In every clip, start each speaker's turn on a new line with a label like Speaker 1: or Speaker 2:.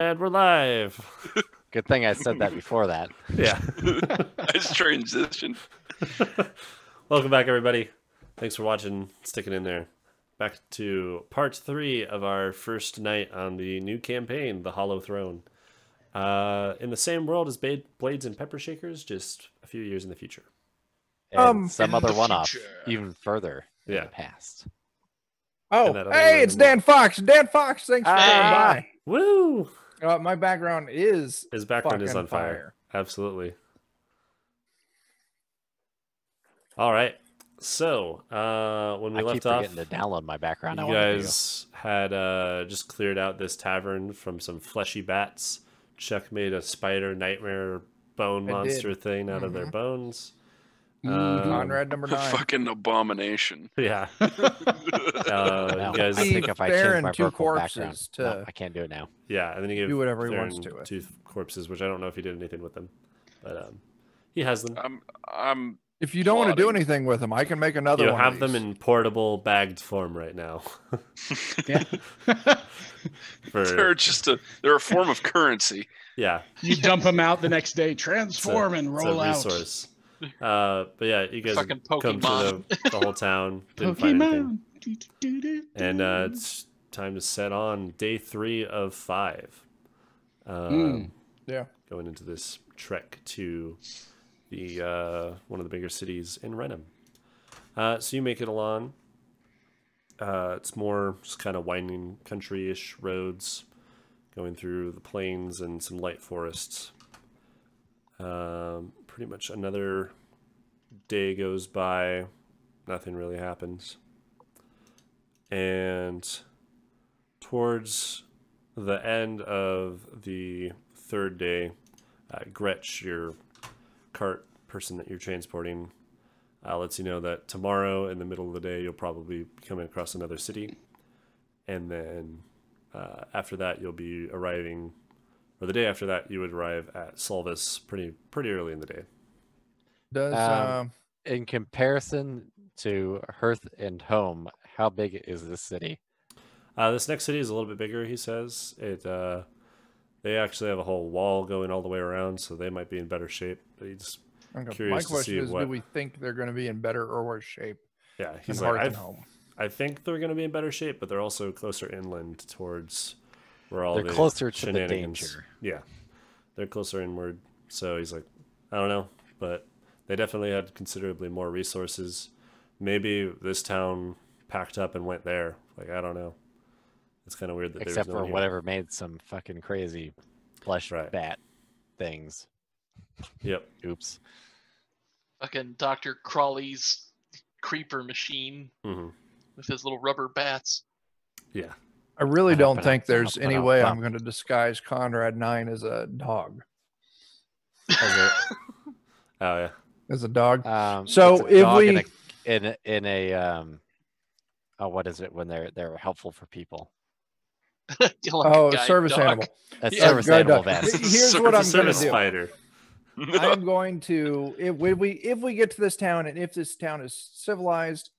Speaker 1: And we're live.
Speaker 2: Good thing I said that before that.
Speaker 1: Yeah.
Speaker 3: Nice transition.
Speaker 1: Welcome back, everybody. Thanks for watching, sticking in there. Back to part 3 of our first night on the new campaign, The Hollow Throne. In the same world as Blades and Pepper Shakers, just a few years in the future.
Speaker 2: And some other
Speaker 3: the
Speaker 2: one-off,
Speaker 3: future.
Speaker 2: even further in
Speaker 1: Yeah.
Speaker 2: the past.
Speaker 4: Oh,
Speaker 1: And that other
Speaker 4: hey,
Speaker 1: one
Speaker 4: it's
Speaker 1: more.
Speaker 4: Dan Fox. Dan Fox, thanks for coming by.
Speaker 1: Woo!
Speaker 4: My background is
Speaker 1: His background is
Speaker 4: fucking
Speaker 1: on fire. Absolutely. All right. So, when we
Speaker 2: I keep
Speaker 1: left off,
Speaker 2: forgetting to download my background. I
Speaker 1: you
Speaker 2: wanted to.
Speaker 1: guys had just cleared out this tavern from some fleshy bats. Chuck made a spider nightmare bone
Speaker 4: I
Speaker 1: monster
Speaker 4: did.
Speaker 1: thing out of their bones.
Speaker 4: Conrad number 9.
Speaker 3: Fucking abomination.
Speaker 1: Yeah.
Speaker 2: No,
Speaker 1: You guys,
Speaker 2: I think if I change
Speaker 4: Theron
Speaker 2: my
Speaker 4: two
Speaker 2: vertical background,
Speaker 4: corpses to
Speaker 2: no, I can't do it now.
Speaker 1: yeah, and then he gave
Speaker 4: do whatever he
Speaker 1: Theron
Speaker 4: wants to it.
Speaker 1: 2 corpses, which I don't know if he did anything with them, but he has them.
Speaker 3: I'm
Speaker 4: If you don't want to do
Speaker 3: plotting.
Speaker 4: anything with them, I can make another
Speaker 1: You
Speaker 4: one.
Speaker 1: have
Speaker 4: of
Speaker 1: them
Speaker 4: these.
Speaker 1: in portable bagged form right now.
Speaker 5: Yeah.
Speaker 3: they're a form of currency.
Speaker 1: Yeah.
Speaker 5: You dump them out the next day,
Speaker 1: It's
Speaker 5: transform and
Speaker 1: it's
Speaker 5: roll
Speaker 1: a
Speaker 5: out.
Speaker 1: resource. But yeah, you guys
Speaker 6: Fucking
Speaker 1: come through
Speaker 6: Pokemon.
Speaker 1: the whole town, didn't find anything.
Speaker 5: Pokemon.
Speaker 1: And it's time to set on day 3 of 5.
Speaker 4: Yeah.
Speaker 1: Going into this trek to the one of the bigger cities in Renham. So you make it along. It's more just kind of winding country-ish roads, going through the plains and some light forests. Pretty much another day goes by, nothing really happens. And towards the end of the 3rd day, Gretch, your cart person that you're transporting, lets you know that tomorrow in the middle of the day you'll probably be coming across another city. And then after that you'll be arriving, or the day after that you would arrive at Solvis pretty early in the day.
Speaker 4: Does
Speaker 2: In comparison to Hearth and Home, how big is this city?
Speaker 1: This next city is a little bit bigger, he says. They actually have a whole wall going all the way around, so they might be in better shape. But he's
Speaker 4: my
Speaker 1: curious to see
Speaker 4: question is,
Speaker 1: what.
Speaker 4: do we think they're going to be in better or worse shape
Speaker 1: Yeah,
Speaker 4: than
Speaker 1: he's
Speaker 4: Hearth
Speaker 1: like,
Speaker 4: and Home?
Speaker 1: I think they're going to be in better shape, but they're also closer inland towards where all
Speaker 2: They're
Speaker 1: the
Speaker 2: closer to the
Speaker 1: shenanigans.
Speaker 2: danger.
Speaker 1: Yeah, they're closer inward. So he's like, I don't know, but they definitely had considerably more resources. Maybe this town packed up and went there. Like, I don't know. It's kind of weird that
Speaker 2: Except
Speaker 1: there's no
Speaker 2: for
Speaker 1: one here.
Speaker 2: whatever made some fucking crazy flesh
Speaker 1: Right.
Speaker 2: bat things.
Speaker 1: Yep.
Speaker 2: Oops.
Speaker 6: Fucking Dr. Crawley's creeper machine
Speaker 1: hmm
Speaker 6: with his little rubber bats.
Speaker 1: Yeah.
Speaker 4: I really don't
Speaker 2: Ba-dum,
Speaker 4: think there's
Speaker 2: ba-dum,
Speaker 4: any way I'm
Speaker 2: ba-dum.
Speaker 4: going to disguise Conrad 9 as a dog.
Speaker 1: Oh yeah.
Speaker 4: As a dog.
Speaker 2: So
Speaker 4: So if
Speaker 2: dog
Speaker 4: we-
Speaker 2: in a oh, what is it when they're helpful for people?
Speaker 6: Like a
Speaker 4: Oh,
Speaker 6: guide
Speaker 4: service
Speaker 6: dog.
Speaker 4: animal.
Speaker 2: A
Speaker 6: Yeah,
Speaker 2: service
Speaker 4: guide
Speaker 2: animal
Speaker 4: dog.
Speaker 2: vest.
Speaker 4: Here's what I'm
Speaker 1: It's a
Speaker 4: going to
Speaker 1: service
Speaker 4: do.
Speaker 1: spider.
Speaker 4: I'm going to if we get to this town, and if this town is civilized,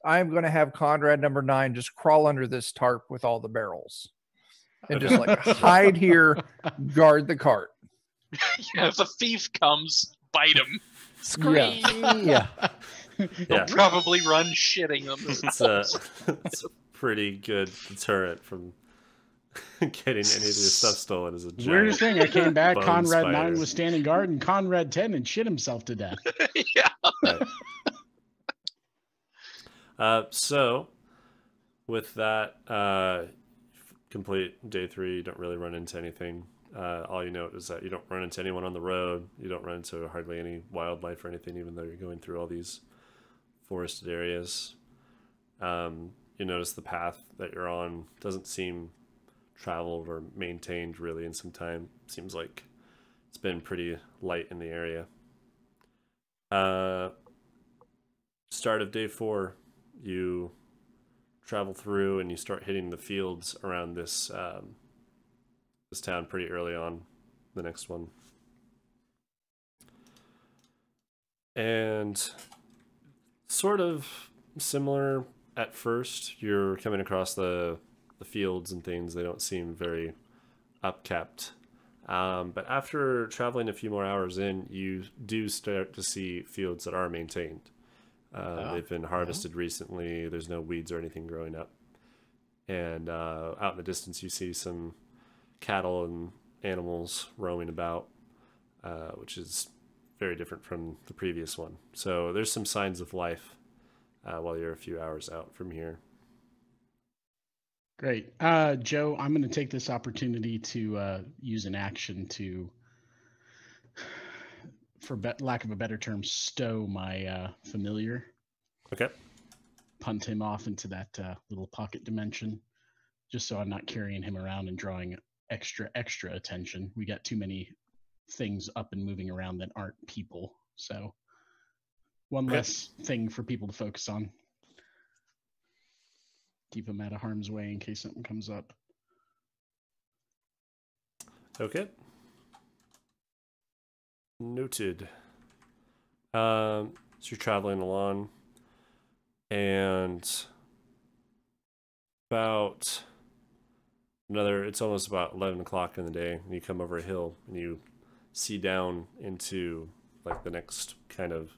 Speaker 4: I'm going to have Conrad number 9 just crawl under this tarp with all the barrels and just like hide here, guard the cart.
Speaker 6: Yeah, if a thief comes, bite him.
Speaker 4: Scream.
Speaker 2: Yeah.
Speaker 1: Yeah.
Speaker 6: Probably run shitting them.
Speaker 1: It's a pretty good deterrent from getting any of your stuff stolen as a giant.
Speaker 5: Weirdest thing, I came back,
Speaker 1: bone
Speaker 5: Conrad
Speaker 1: spider.
Speaker 5: 9 was standing guard, and Conrad 10 and shit himself to death.
Speaker 6: Yeah.
Speaker 1: Right. So with that, complete day 3, you don't really run into anything. All you note is that you don't run into anyone on the road. You don't run into hardly any wildlife or anything, even though you're going through all these forested areas. You notice the path that you're on doesn't seem traveled or maintained really in some time. Seems like it's been pretty light in the area. Start of day 4, you travel through and you start hitting the fields around this this town pretty early on, the next one. And sort of similar at first, you're coming across the fields and things. They don't seem very upkept. But after traveling a few more hours in, you do start to see fields that are maintained. They've been harvested recently. There's no weeds or anything growing up. And out in the distance, you see some cattle and animals roaming about, which is very different from the previous one. So there's some signs of life while you're a few hours out from here.
Speaker 5: Great. Joe, I'm going to take this opportunity to use an action to, for lack of a better term, stow my familiar.
Speaker 1: Okay.
Speaker 5: Punt him off into that little pocket dimension, just so I'm not carrying him around and drawing extra attention. We got too many things up and moving around that aren't people. So one less thing for people to focus on. Keep him out of harm's way in case something comes up.
Speaker 1: Okay. Noted. So you're traveling along, and it's almost about 11 o'clock in the day, and you come over a hill, and you see down into like the next kind of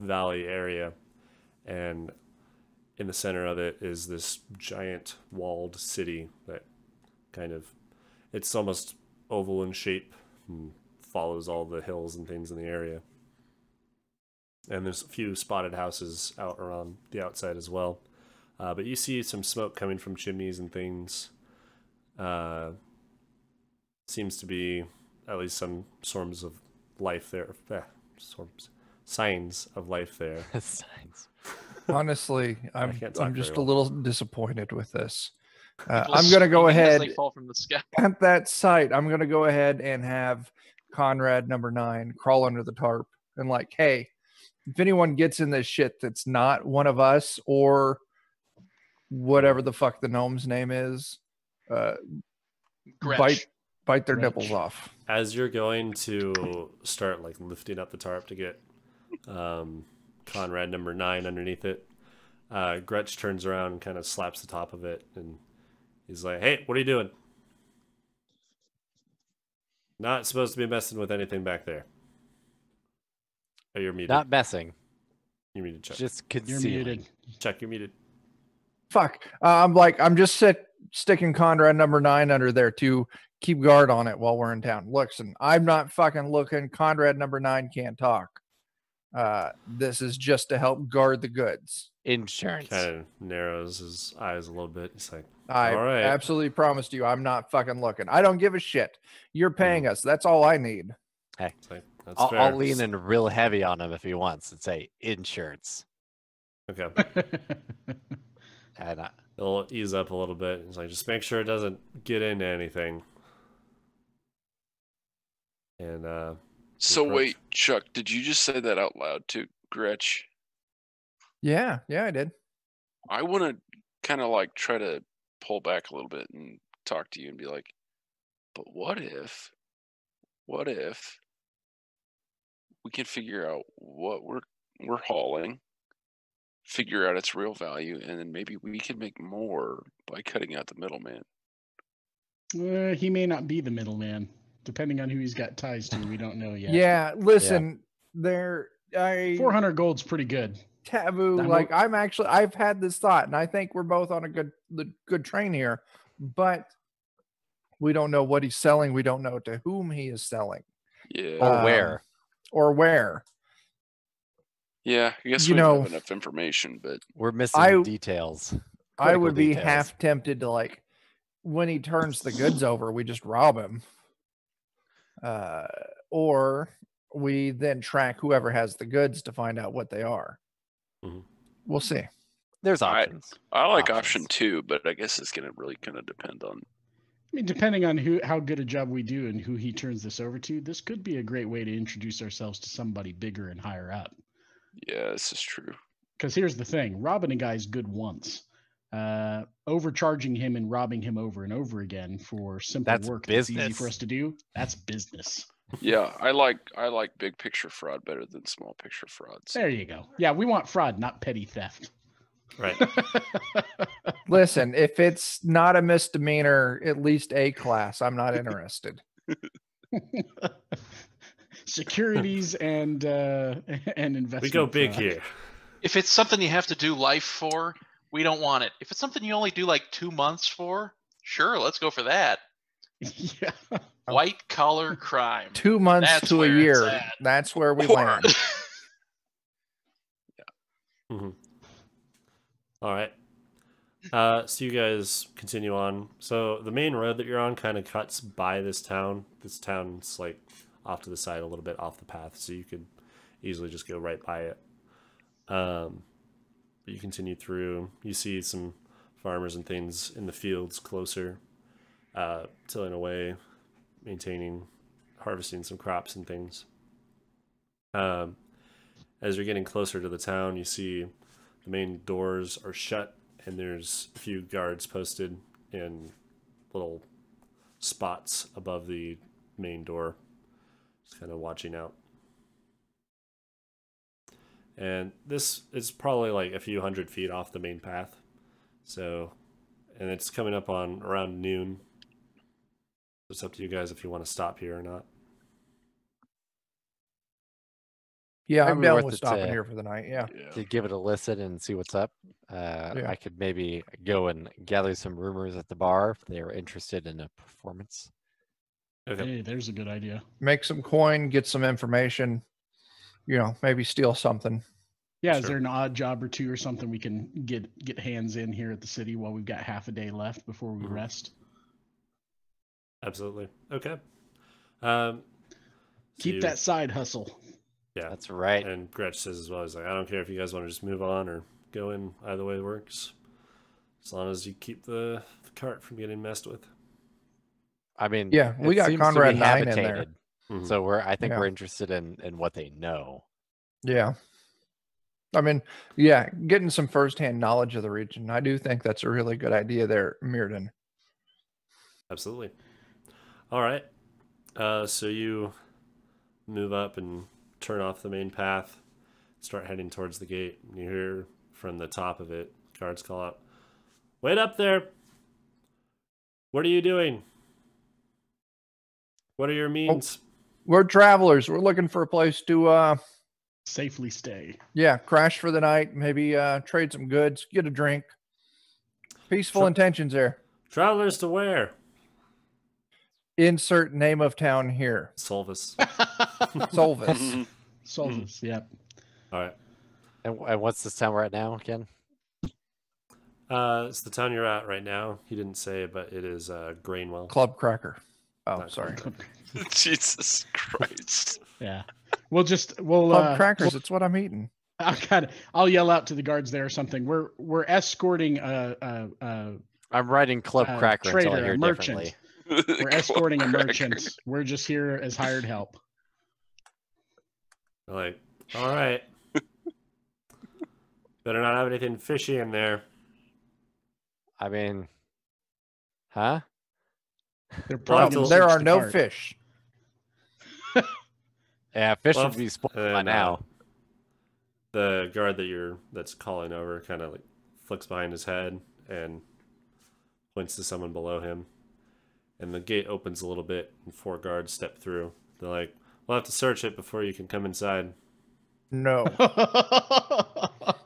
Speaker 1: valley area, and in the center of it is this giant walled city that it's almost oval in shape and follows all the hills and things in the area. And there's a few spotted houses out around the outside as well. But you see some smoke coming from chimneys and things. Seems to be at least some forms of life there. Signs of life there.
Speaker 2: Signs.
Speaker 4: Honestly, I'm
Speaker 1: very
Speaker 4: just a
Speaker 1: well.
Speaker 4: little disappointed with this.
Speaker 6: People
Speaker 4: I'm going to go
Speaker 6: screaming as
Speaker 4: ahead
Speaker 6: They fall from the sky.
Speaker 4: at that site. I'm going to go ahead and have Conrad number 9 crawl under the tarp and like, hey, if anyone gets in this shit that's not one of us or whatever the fuck the gnome's name is,
Speaker 6: Gretch.
Speaker 4: bite their
Speaker 5: Gretch.
Speaker 4: nipples off.
Speaker 1: As you're going to start like lifting up the tarp to get Conrad number 9 underneath it, Gretch turns around and kind of slaps the top of it, and he's like, "Hey, what are you doing? Not supposed to be messing with anything back there." Oh, you're muted.
Speaker 2: Not messing,
Speaker 1: You're muted, Chuck.
Speaker 2: just
Speaker 5: You're
Speaker 2: concealing.
Speaker 5: muted.
Speaker 1: Chuck, you're muted.
Speaker 4: Fuck. I'm just sticking Conrad number 9 under there to keep guard on it while we're in town. Listen, I'm not fucking looking. Conrad number 9 can't talk. This is just to help guard the goods.
Speaker 2: Insurance.
Speaker 1: Kind of narrows his eyes a little bit. He's like,
Speaker 4: I
Speaker 1: all right.
Speaker 4: absolutely promised you I'm not fucking looking. I don't give a shit. You're paying us. That's all I need.
Speaker 2: Hey,
Speaker 1: It's like, that's
Speaker 2: I'll,
Speaker 1: fair.
Speaker 2: I'll lean in real heavy on him if he wants and say insurance.
Speaker 1: Okay.
Speaker 2: And
Speaker 1: He'll ease up a little bit. He's like, just make sure it doesn't get into anything. And
Speaker 3: So
Speaker 1: approach.
Speaker 3: wait, Chuck, did you just say that out loud to Gretch?
Speaker 4: Yeah, I did.
Speaker 3: I want to kind of like try to pull back a little bit and talk to you and be like, but what if we can figure out what we're hauling, figure out its real value, and then maybe we can make more by cutting out the middleman.
Speaker 5: He may not be the middleman, depending on who he's got ties to. We don't know yet.
Speaker 4: Yeah, listen,
Speaker 5: 400 gold's pretty good.
Speaker 4: Taboo. I've had this thought, and I think we're both on a good train here, but we don't know what he's selling. We don't know to whom he is selling.
Speaker 3: Yeah.
Speaker 2: or where?
Speaker 4: Or where.
Speaker 3: Yeah, I guess
Speaker 4: You
Speaker 3: we don't
Speaker 4: know,
Speaker 3: have enough information, but
Speaker 2: We're missing
Speaker 4: I-
Speaker 2: details.
Speaker 4: I
Speaker 2: Critical
Speaker 4: would be
Speaker 2: details.
Speaker 4: half tempted to, like, when he turns the goods over, we just rob him. Or we then track whoever has the goods to find out what they are.
Speaker 1: Mhm.
Speaker 4: We'll see.
Speaker 2: There's options.
Speaker 3: I like option
Speaker 2: Options.
Speaker 3: 2, but I guess it's going to really kind of depend on.
Speaker 5: I mean, depending on how good a job we do and who he turns this over to, this could be a great way to introduce ourselves to somebody bigger and higher up.
Speaker 3: Yeah, this is true.
Speaker 5: Because here's the thing, robbing a guy's good once. Overcharging him and robbing him over and over again for simple
Speaker 2: That's
Speaker 5: work that's easy
Speaker 2: business.
Speaker 5: for us to do, that's business.
Speaker 3: Yeah, I like big picture fraud better than small picture frauds.
Speaker 5: There you go. Yeah, we want fraud, not petty theft.
Speaker 1: Right.
Speaker 4: Listen, if it's not a misdemeanor, at least A class, I'm not interested.
Speaker 5: Securities and investment.
Speaker 1: We go big
Speaker 5: fraud.
Speaker 1: here.
Speaker 6: If it's something you have to do life for, we don't want it. If it's something you only do like 2 months for, sure, let's go for that.
Speaker 5: Yeah.
Speaker 6: White collar crime.
Speaker 4: 2 months
Speaker 6: That's
Speaker 4: to a
Speaker 6: where it's
Speaker 4: year.
Speaker 6: at.
Speaker 4: That's where we
Speaker 3: Or-
Speaker 4: land.
Speaker 1: Mm-hmm. All right. So you guys continue on. So the main road that you're on kind of cuts by this town. This town's like off to the side a little bit off the path, so you could easily just go right by it. But you continue through. You see some farmers and things in the fields closer, tilling away, maintaining, harvesting some crops and things. As you're getting closer to the town, you see the main doors are shut, and there's a few guards posted in little spots above the main door, just kind of watching out. And this is probably like a few 100 feet off the main path. So, and it's coming up on around noon. It's up to you guys if you want to stop here or not.
Speaker 4: Yeah, I'm
Speaker 2: Maybe
Speaker 4: down
Speaker 2: worth
Speaker 4: with
Speaker 2: it
Speaker 4: stopping
Speaker 2: to-
Speaker 4: here for the night. Yeah.
Speaker 2: To give it a listen and see what's up. I could maybe go and gather some rumors at the bar if they are interested in a performance.
Speaker 1: Okay.
Speaker 5: Hey, there's a good idea.
Speaker 4: Make some coin, get some information, maybe steal something.
Speaker 5: Yeah, is
Speaker 1: Sure.
Speaker 5: there an odd job or two or something we can get hands in here at the city while we've got half a day left before we
Speaker 1: Mhm.
Speaker 5: rest?
Speaker 1: Absolutely. Okay. So
Speaker 5: Keep
Speaker 1: you-
Speaker 5: that side hustle.
Speaker 1: Yeah.
Speaker 2: That's right.
Speaker 1: And Gretch says as well, he's like, I don't care if you guys want to just move on or go in, either way works. As long as you keep the cart from getting messed with.
Speaker 2: I mean,
Speaker 4: Yeah, we
Speaker 2: it
Speaker 4: got
Speaker 2: seems to
Speaker 4: Conrad
Speaker 2: be
Speaker 4: 9 in there.
Speaker 2: habitated,
Speaker 1: Mhm.
Speaker 2: so I think
Speaker 4: Yeah.
Speaker 2: we're interested in what they know.
Speaker 4: Yeah. I mean, yeah, getting some firsthand knowledge of the region. I do think that's a really good idea there, Mirden.
Speaker 1: Absolutely. All right. So you move up and turn off the main path, start heading towards the gate. And you hear from the top of it, guards call out, "Wait up there! What are you doing? What are your means?"
Speaker 4: We're travelers. We're looking for a place to
Speaker 5: Safely stay.
Speaker 4: crash for the night, maybe trade some goods, get a drink. Peaceful
Speaker 1: Sure.
Speaker 4: intentions there.
Speaker 1: Travelers to where?
Speaker 4: Insert name of town here.
Speaker 1: Solvus.
Speaker 4: Solvis.
Speaker 5: Solvus, yep.
Speaker 1: All right.
Speaker 2: And what's this town we're at now again?
Speaker 1: It's the town you're at right now. He didn't say, but it is Grainwell.
Speaker 4: Club Cracker. Oh,
Speaker 1: Not
Speaker 4: sorry.
Speaker 3: Jesus Christ.
Speaker 5: Yeah. We'll
Speaker 4: Club Crackers. It's what I'm eating.
Speaker 5: I'll yell out to the guards there or something. We're escorting a
Speaker 2: I'm writing Club Cracker until I
Speaker 5: trader,
Speaker 2: hear
Speaker 5: a merchant.
Speaker 2: differently.
Speaker 5: We're escorting a merchant. We're just here as hired help.
Speaker 1: Like, all right. Better not have anything fishy in there.
Speaker 2: I mean, huh?
Speaker 5: They're
Speaker 1: Well,
Speaker 5: probably gonna
Speaker 4: There
Speaker 5: search
Speaker 4: are
Speaker 5: the
Speaker 4: no
Speaker 5: cart.
Speaker 4: fish.
Speaker 2: Yeah, fish
Speaker 1: Well,
Speaker 2: would be spoiled
Speaker 1: and
Speaker 2: by now.
Speaker 1: The guard that's calling over kind of like flicks behind his head and points to someone below him. And the gate opens a little bit, and 4 guards step through. They're like, "We'll have to search it before you can come inside."
Speaker 4: No.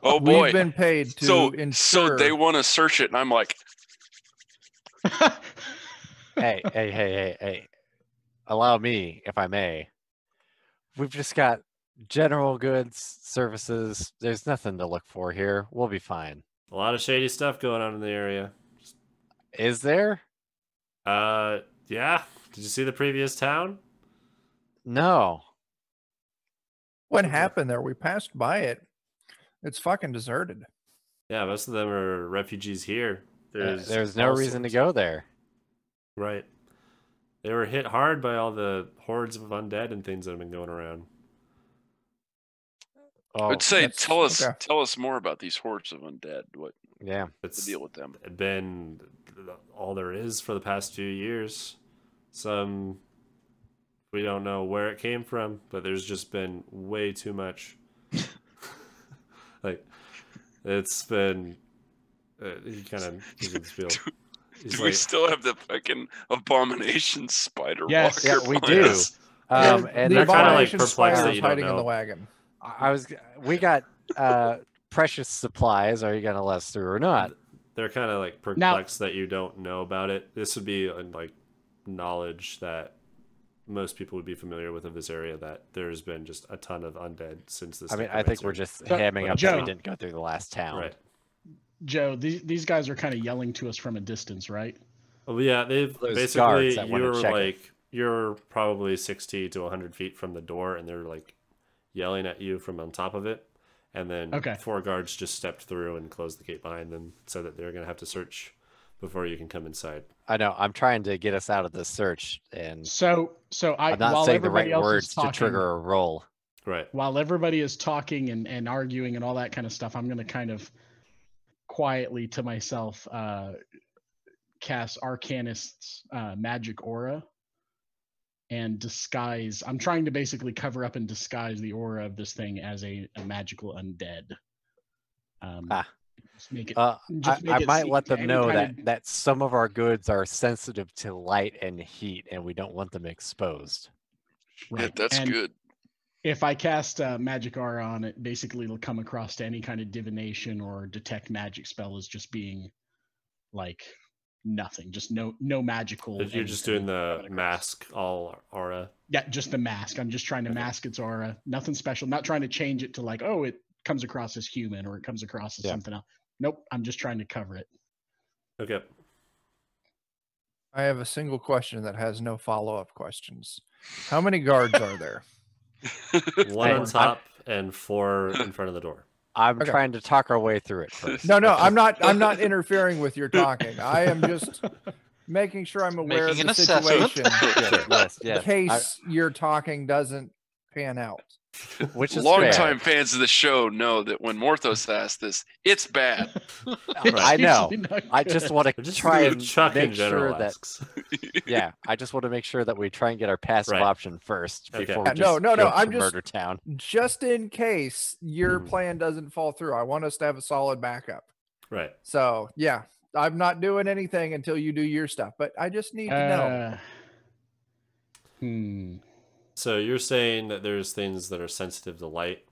Speaker 3: Oh boy.
Speaker 4: We've been paid to
Speaker 3: so
Speaker 4: ensure.
Speaker 3: they want to search it, and I'm like,
Speaker 2: Hey. Allow me, if I may. We've just got general goods, services. There's nothing to look for here. We'll be fine.
Speaker 1: A lot of shady stuff going on in the area.
Speaker 2: Is there?
Speaker 1: Yeah. Did you see the previous town?
Speaker 2: No.
Speaker 4: What happened there? We passed by it. It's fucking deserted.
Speaker 1: Yeah, most of them are refugees here.
Speaker 2: There's no
Speaker 1: all
Speaker 2: reason to
Speaker 1: sorts-
Speaker 2: go there.
Speaker 1: Right. They were hit hard by all the hordes of undead and things that have been going around.
Speaker 2: Oh,
Speaker 3: I'd say
Speaker 4: that's- okay.
Speaker 3: tell us more about these hordes of undead. What's
Speaker 2: yeah.
Speaker 3: the
Speaker 1: It's
Speaker 3: deal with them?
Speaker 1: been all there is for the past few years. Some we don't know where it came from, but there's just been way too much. Like It's been. He kind of gives you the spiel. He's
Speaker 3: Do we still have the fucking abomination spider
Speaker 5: Yes.
Speaker 3: walker?
Speaker 2: Yeah, we
Speaker 3: behind
Speaker 2: do.
Speaker 3: us?
Speaker 2: And
Speaker 1: they're
Speaker 4: the
Speaker 1: kinda, like,
Speaker 4: abomination
Speaker 1: perplexed
Speaker 4: spider
Speaker 1: that
Speaker 4: is
Speaker 1: you don't
Speaker 4: hiding in
Speaker 1: know.
Speaker 4: the wagon.
Speaker 2: we got precious supplies. Are you gonna let us through or not?
Speaker 1: They're kind of like perplexed that you don't know about it. This would be like knowledge that most people would be familiar with of this area. That there's been just a ton of undead since this.
Speaker 2: I mean, I think we're just
Speaker 5: So,
Speaker 2: hamming up that
Speaker 5: Joe-
Speaker 2: we didn't go through the last town.
Speaker 1: right.
Speaker 5: Joe, these guys are kind of yelling to us from a distance, right?
Speaker 1: Well, yeah, they've
Speaker 2: Those
Speaker 1: basically
Speaker 2: guards that wanna
Speaker 1: you're
Speaker 2: check it.
Speaker 1: like you're probably 60 to 100 feet from the door, and they're like yelling at you from on top of it. And then
Speaker 5: Okay.
Speaker 1: 4 guards just stepped through and closed the gate behind them, so that they're gonna have to search before you can come inside.
Speaker 2: I know. I'm trying to get us out of this search, and
Speaker 5: So
Speaker 2: I'm not
Speaker 5: while
Speaker 2: saying the
Speaker 5: everybody
Speaker 2: right
Speaker 5: else
Speaker 2: words
Speaker 5: is
Speaker 2: to
Speaker 5: talking,
Speaker 2: trigger a roll.
Speaker 1: Right.
Speaker 5: while everybody is talking and arguing and all that kind of stuff, I'm going to kind of quietly to myself cast Arcanist's magic aura and disguise. I'm trying to basically cover up and disguise the aura of this thing as a magical undead. Just make it.
Speaker 2: I
Speaker 5: it
Speaker 2: might
Speaker 5: seem
Speaker 2: let
Speaker 5: to
Speaker 2: them
Speaker 5: any
Speaker 2: know
Speaker 5: kind
Speaker 2: that some of our goods are sensitive to light and heat, and we don't want them exposed.
Speaker 3: Yeah,
Speaker 5: Right.
Speaker 3: that's
Speaker 5: And
Speaker 3: good.
Speaker 5: If I cast magic aura on it, basically it'll come across to any kind of divination or detect magic spell as just being like nothing, just no magical.
Speaker 1: But you're just doing
Speaker 5: anything
Speaker 1: the
Speaker 5: coming across.
Speaker 1: mask all aura.
Speaker 5: Yeah, just the mask. I'm just trying to mask its aura. Nothing special. Not trying to change it to like, oh, it comes across as human or it comes across as something else. Nope. I'm just trying to cover it.
Speaker 1: Okay.
Speaker 4: I have a single question that has no follow-up questions. How many guards are there?
Speaker 1: One
Speaker 2: Hey,
Speaker 1: on top and 4 in front of the door.
Speaker 2: I'm
Speaker 4: Okay.
Speaker 2: trying to talk our way through it first.
Speaker 4: No, I'm not interfering with your talking. I am just making sure I'm aware
Speaker 6: Making
Speaker 4: of
Speaker 6: an
Speaker 4: the
Speaker 6: assessment.
Speaker 4: situation
Speaker 2: Yes,
Speaker 4: in
Speaker 2: yes.
Speaker 4: case your talking doesn't pan out.
Speaker 2: Which is
Speaker 3: Longtime
Speaker 2: fair.
Speaker 3: fans of the show know that when Morthos asks this, it's bad.
Speaker 2: I know.
Speaker 5: Usually not
Speaker 2: I just
Speaker 5: good.
Speaker 2: want
Speaker 1: They're
Speaker 2: to
Speaker 1: just
Speaker 2: try
Speaker 1: really
Speaker 2: and
Speaker 1: Chuck in
Speaker 2: make
Speaker 1: general
Speaker 2: sure that.
Speaker 1: asks.
Speaker 2: Yeah, I just want to make sure that we try and get our passive
Speaker 1: Right.
Speaker 2: option first
Speaker 1: Okay.
Speaker 2: before we
Speaker 4: Yeah,
Speaker 2: just
Speaker 4: no,
Speaker 2: go
Speaker 4: I'm
Speaker 2: to
Speaker 4: just-
Speaker 2: Murder Town.
Speaker 4: Just in case your
Speaker 1: Mhm.
Speaker 4: plan doesn't fall through, I want us to have a solid backup.
Speaker 1: Right.
Speaker 4: So yeah, I'm not doing anything until you do your stuff, but I just need to know.
Speaker 1: So you're saying that there's things that are sensitive to light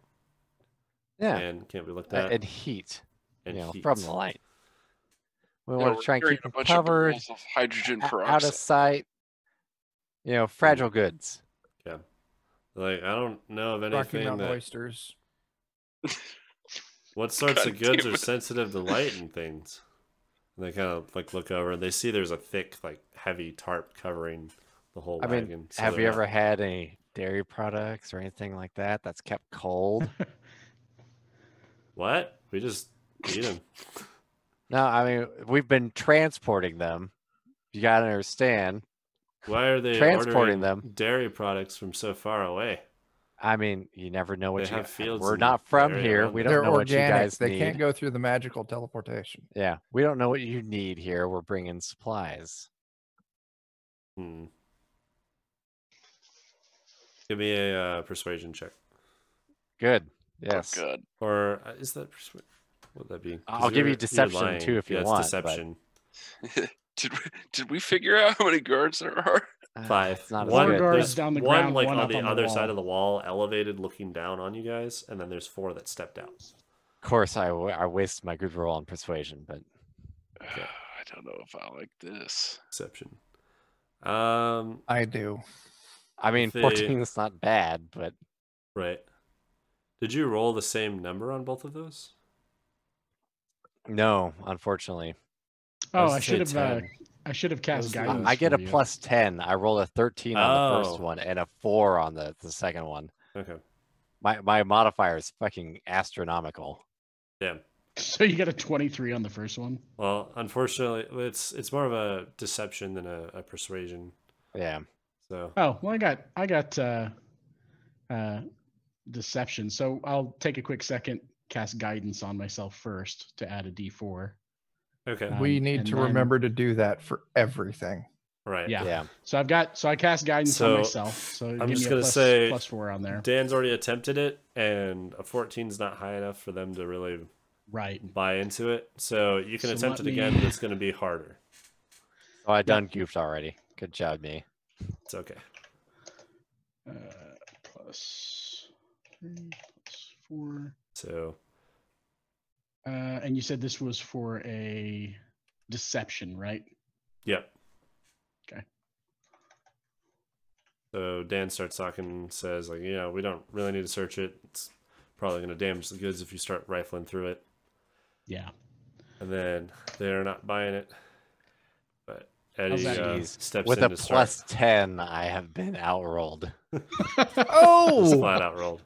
Speaker 2: Yeah,
Speaker 1: and can't be looked at,
Speaker 2: and heat,
Speaker 1: and
Speaker 2: from
Speaker 1: heat.
Speaker 2: the light. We
Speaker 3: Yeah,
Speaker 2: want
Speaker 3: we're
Speaker 2: to try and
Speaker 3: carrying
Speaker 2: keep
Speaker 3: a
Speaker 2: them
Speaker 3: bunch
Speaker 2: covered,
Speaker 3: of barrels of hydrogen
Speaker 2: out of
Speaker 3: peroxide.
Speaker 2: sight. Fragile goods.
Speaker 1: Yeah. Like, I don't know of
Speaker 4: Rocky
Speaker 1: anything
Speaker 4: Mountain
Speaker 1: that.
Speaker 4: oysters.
Speaker 1: What sorts
Speaker 3: God
Speaker 1: of goods
Speaker 3: damn
Speaker 1: are
Speaker 3: it.
Speaker 1: sensitive to light and things? And they kind of like look over and they see there's a thick, like heavy tarp covering the whole
Speaker 2: I
Speaker 1: wagon.
Speaker 2: mean,
Speaker 1: so
Speaker 2: have
Speaker 1: they're
Speaker 2: you
Speaker 1: not-
Speaker 2: ever had any dairy products or anything like that that's kept cold?
Speaker 1: What? We just eat them.
Speaker 2: No, I mean, we've been transporting them. You gotta understand.
Speaker 1: Why are they
Speaker 2: Transporting
Speaker 1: ordering
Speaker 2: them.
Speaker 1: dairy products from so far away?
Speaker 2: I mean, you never know what
Speaker 1: They
Speaker 2: you
Speaker 1: have fields
Speaker 2: We're
Speaker 1: in
Speaker 2: not
Speaker 1: the
Speaker 2: from
Speaker 1: area
Speaker 2: here.
Speaker 1: around
Speaker 2: We
Speaker 1: there.
Speaker 2: don't
Speaker 4: They're
Speaker 2: know what you
Speaker 4: organic.
Speaker 2: guys
Speaker 4: They
Speaker 2: need.
Speaker 4: can't go through the magical teleportation.
Speaker 2: Yeah, we don't know what you need here. We're bringing supplies.
Speaker 1: Hmm. Give me a persuasion check.
Speaker 2: Good.
Speaker 3: Oh,
Speaker 2: Yes.
Speaker 3: God.
Speaker 1: Or is that what would that be? 'Cause
Speaker 2: I'll give you
Speaker 1: you're
Speaker 2: deception,
Speaker 1: lying.
Speaker 2: too, if you
Speaker 1: Yeah, it's
Speaker 2: want, but-
Speaker 1: deception.
Speaker 3: Did we figure out how many guards there are?
Speaker 1: 5.
Speaker 2: It's not as
Speaker 1: One,
Speaker 2: good.
Speaker 5: guards
Speaker 1: there's
Speaker 5: down the
Speaker 1: one
Speaker 5: ground,
Speaker 1: like
Speaker 5: one
Speaker 1: on
Speaker 5: up
Speaker 1: the
Speaker 5: on the
Speaker 1: other side
Speaker 5: wall.
Speaker 1: of the wall, elevated, looking down on you guys, and then there's 4 that stepped out.
Speaker 2: Of course, I wasted my good roll on persuasion, but
Speaker 3: I don't know if I like this.
Speaker 1: Deception.
Speaker 4: I do.
Speaker 2: I mean,
Speaker 1: They-
Speaker 2: 14 is not bad, but
Speaker 1: Right. Did you roll the same number on both of those?
Speaker 2: no, unfortunately.
Speaker 5: Oh,
Speaker 1: was
Speaker 5: I
Speaker 1: to
Speaker 5: should
Speaker 1: say
Speaker 5: have.
Speaker 1: 10.
Speaker 5: I should have cast
Speaker 1: Those are
Speaker 5: guidance.
Speaker 2: I get a
Speaker 5: for you.
Speaker 2: plus 10. I rolled a 13 on the first
Speaker 1: Oh.
Speaker 2: one and a 4 on the second one.
Speaker 1: Okay.
Speaker 2: My modifier is fucking astronomical.
Speaker 1: Damn.
Speaker 5: So you got a 23 on the first one.
Speaker 1: Well, unfortunately, it's more of a deception than a persuasion.
Speaker 2: Yeah.
Speaker 1: So
Speaker 5: Oh well, I got deception. So I'll take a quick second, cast guidance on myself first to add a D4.
Speaker 1: okay.
Speaker 4: We need
Speaker 5: and
Speaker 4: to
Speaker 5: then-
Speaker 4: remember to do that for everything.
Speaker 1: Right.
Speaker 5: Yeah.
Speaker 2: Yeah.
Speaker 5: So I cast guidance
Speaker 1: So,
Speaker 5: on myself. So
Speaker 1: I'm
Speaker 5: give
Speaker 1: just
Speaker 5: me a
Speaker 1: gonna
Speaker 5: plus,
Speaker 1: say
Speaker 5: plus 4 on there.
Speaker 1: Dan's already attempted it, and a 14 is not high enough for them to really
Speaker 5: Right.
Speaker 1: buy into it. So you can
Speaker 5: So
Speaker 1: attempt it
Speaker 5: let
Speaker 1: again,
Speaker 5: me-
Speaker 1: but it's going to be harder.
Speaker 2: Oh, I done goofed already. Good job, me.
Speaker 1: It's okay.
Speaker 5: Plus 3 plus 4.
Speaker 1: So
Speaker 5: And you said this was for a deception, right?
Speaker 1: yep.
Speaker 5: Okay.
Speaker 1: So Dan starts talking and says, like, we don't really need to search it. It's probably going to damage the goods if you start rifling through it.
Speaker 5: Yeah.
Speaker 1: And then they're not buying it. But Eddie
Speaker 5: that
Speaker 2: Jeez.
Speaker 1: steps
Speaker 2: With
Speaker 1: in
Speaker 2: a
Speaker 1: to start.
Speaker 2: plus 10, I have been outrolled.
Speaker 1: Just
Speaker 4: Oh,
Speaker 1: flat out rolled.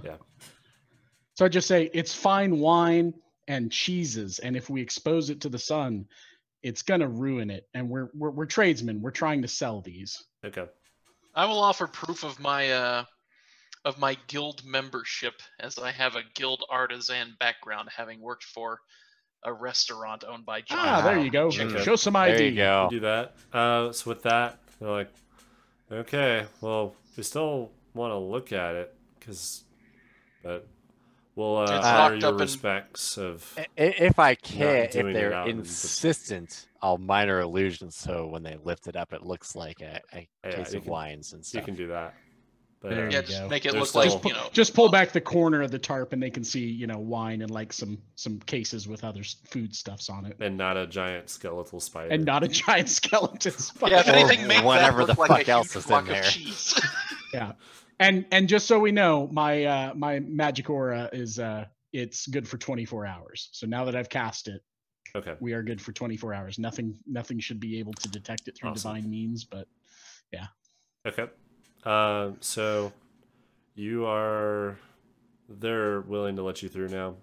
Speaker 1: Yeah.
Speaker 5: So I just say it's fine wine and cheeses, and if we expose it to the sun, it's gonna ruin it. And we're tradesmen. We're trying to sell these.
Speaker 1: Okay.
Speaker 6: I will offer proof of my guild membership, as I have a guild artisan background, having worked for a restaurant owned by John.
Speaker 5: Ah, there you go.
Speaker 1: Okay.
Speaker 5: Show some ID.
Speaker 2: There you
Speaker 1: We
Speaker 2: go.
Speaker 1: do that. So with that, they're like, okay, well, we still want to look at it, but we'll
Speaker 6: It's
Speaker 1: honor
Speaker 6: locked
Speaker 1: your
Speaker 6: up in-
Speaker 1: respects of.
Speaker 2: If I can, if
Speaker 1: doing it
Speaker 2: they're
Speaker 1: out in the-
Speaker 2: insistent, I'll minor illusion so when they lift it up, it looks like a
Speaker 1: Yeah,
Speaker 2: case
Speaker 1: you
Speaker 2: of
Speaker 1: can-
Speaker 2: wines and
Speaker 1: You
Speaker 2: stuff.
Speaker 1: can do that. But
Speaker 5: There
Speaker 6: Yeah,
Speaker 5: you
Speaker 6: just
Speaker 5: go.
Speaker 6: make it
Speaker 1: There's
Speaker 6: look
Speaker 1: still-
Speaker 6: like,
Speaker 5: Just pull back the corner of the tarp, and they can see, wine and like some cases with other food stuffs on it,
Speaker 1: and not a giant skeletal spider.
Speaker 5: and not a giant skeleton spider.
Speaker 6: Yeah, if
Speaker 2: Or
Speaker 6: anything, make
Speaker 2: whatever
Speaker 6: that
Speaker 2: the
Speaker 6: look like
Speaker 2: fuck
Speaker 6: a
Speaker 2: else
Speaker 6: huge
Speaker 2: is in
Speaker 6: block
Speaker 2: there.
Speaker 6: of cheese.
Speaker 5: Yeah, and just so we know, my my magic aura is it's good for 24 hours. So now that I've cast it,
Speaker 1: Okay.
Speaker 5: we are good for 24 hours. Nothing should be able to detect it through
Speaker 1: Awesome.
Speaker 5: divine means. But
Speaker 1: Okay. So they're willing to let you through now.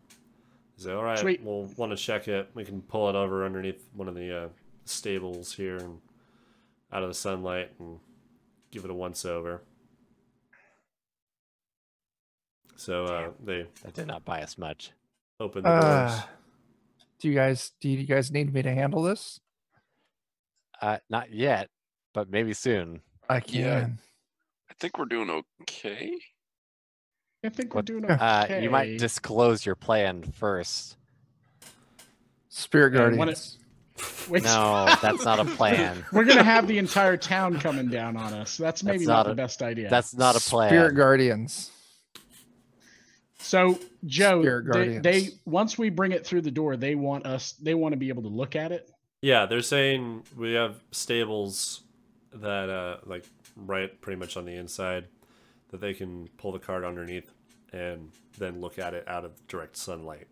Speaker 1: Say, all right,
Speaker 5: Sweet.
Speaker 1: we'll want to check it. We can pull it over underneath one of the stables here and out of the sunlight and give it a once over. So they
Speaker 2: That did not buy us much.
Speaker 1: open the doors.
Speaker 4: do you guys need me to handle this?
Speaker 2: Not yet, but maybe soon.
Speaker 4: I can.
Speaker 3: Yeah. I think we're doing okay.
Speaker 5: I think we're
Speaker 2: What-
Speaker 5: doing okay.
Speaker 2: You might disclose your plan first.
Speaker 4: Spirit
Speaker 5: And when
Speaker 4: guardians.
Speaker 5: Wait,
Speaker 2: No, that's not a plan.
Speaker 5: we're gonna have the entire town coming down on us. That's maybe not
Speaker 2: not
Speaker 5: the
Speaker 2: a-
Speaker 5: best idea.
Speaker 2: That's not a plan.
Speaker 4: Spirit guardians.
Speaker 5: So Joe,
Speaker 4: Spirit
Speaker 5: they
Speaker 4: guardians.
Speaker 5: once we bring it through the door, they want to be able to look at it.
Speaker 1: Yeah, they're saying we have stables that like right pretty much on the inside that they can pull the cart underneath and then look at it out of direct sunlight.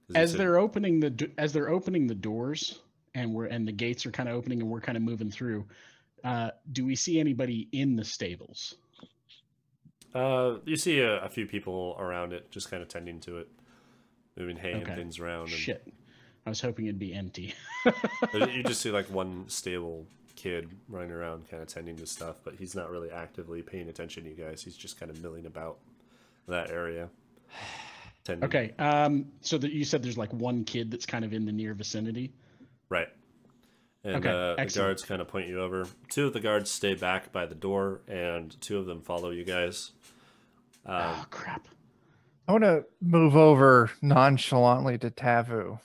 Speaker 1: 'Cause
Speaker 5: As
Speaker 1: it's
Speaker 5: they're opening the doors and the gates are kind of opening and we're kind of moving through, do we see anybody in the stables?
Speaker 1: you see a few people around it just kind of tending to it, moving hay
Speaker 5: Okay.
Speaker 1: and things around.
Speaker 5: Shit, I was hoping it'd be empty.
Speaker 1: And you just see like one stable kid running around kind of tending to stuff, but he's not really actively paying attention to you guys. He's just kind of milling about that area. Tending.
Speaker 5: Okay, so that you said there's like one kid that's kind of in the near vicinity.
Speaker 1: Right. And
Speaker 5: Okay,
Speaker 1: the
Speaker 5: excellent.
Speaker 1: guards kind of point you over. Two of the guards stay back by the door, and two of them follow you guys.
Speaker 5: Oh crap!
Speaker 4: I want to move over nonchalantly to Tavu.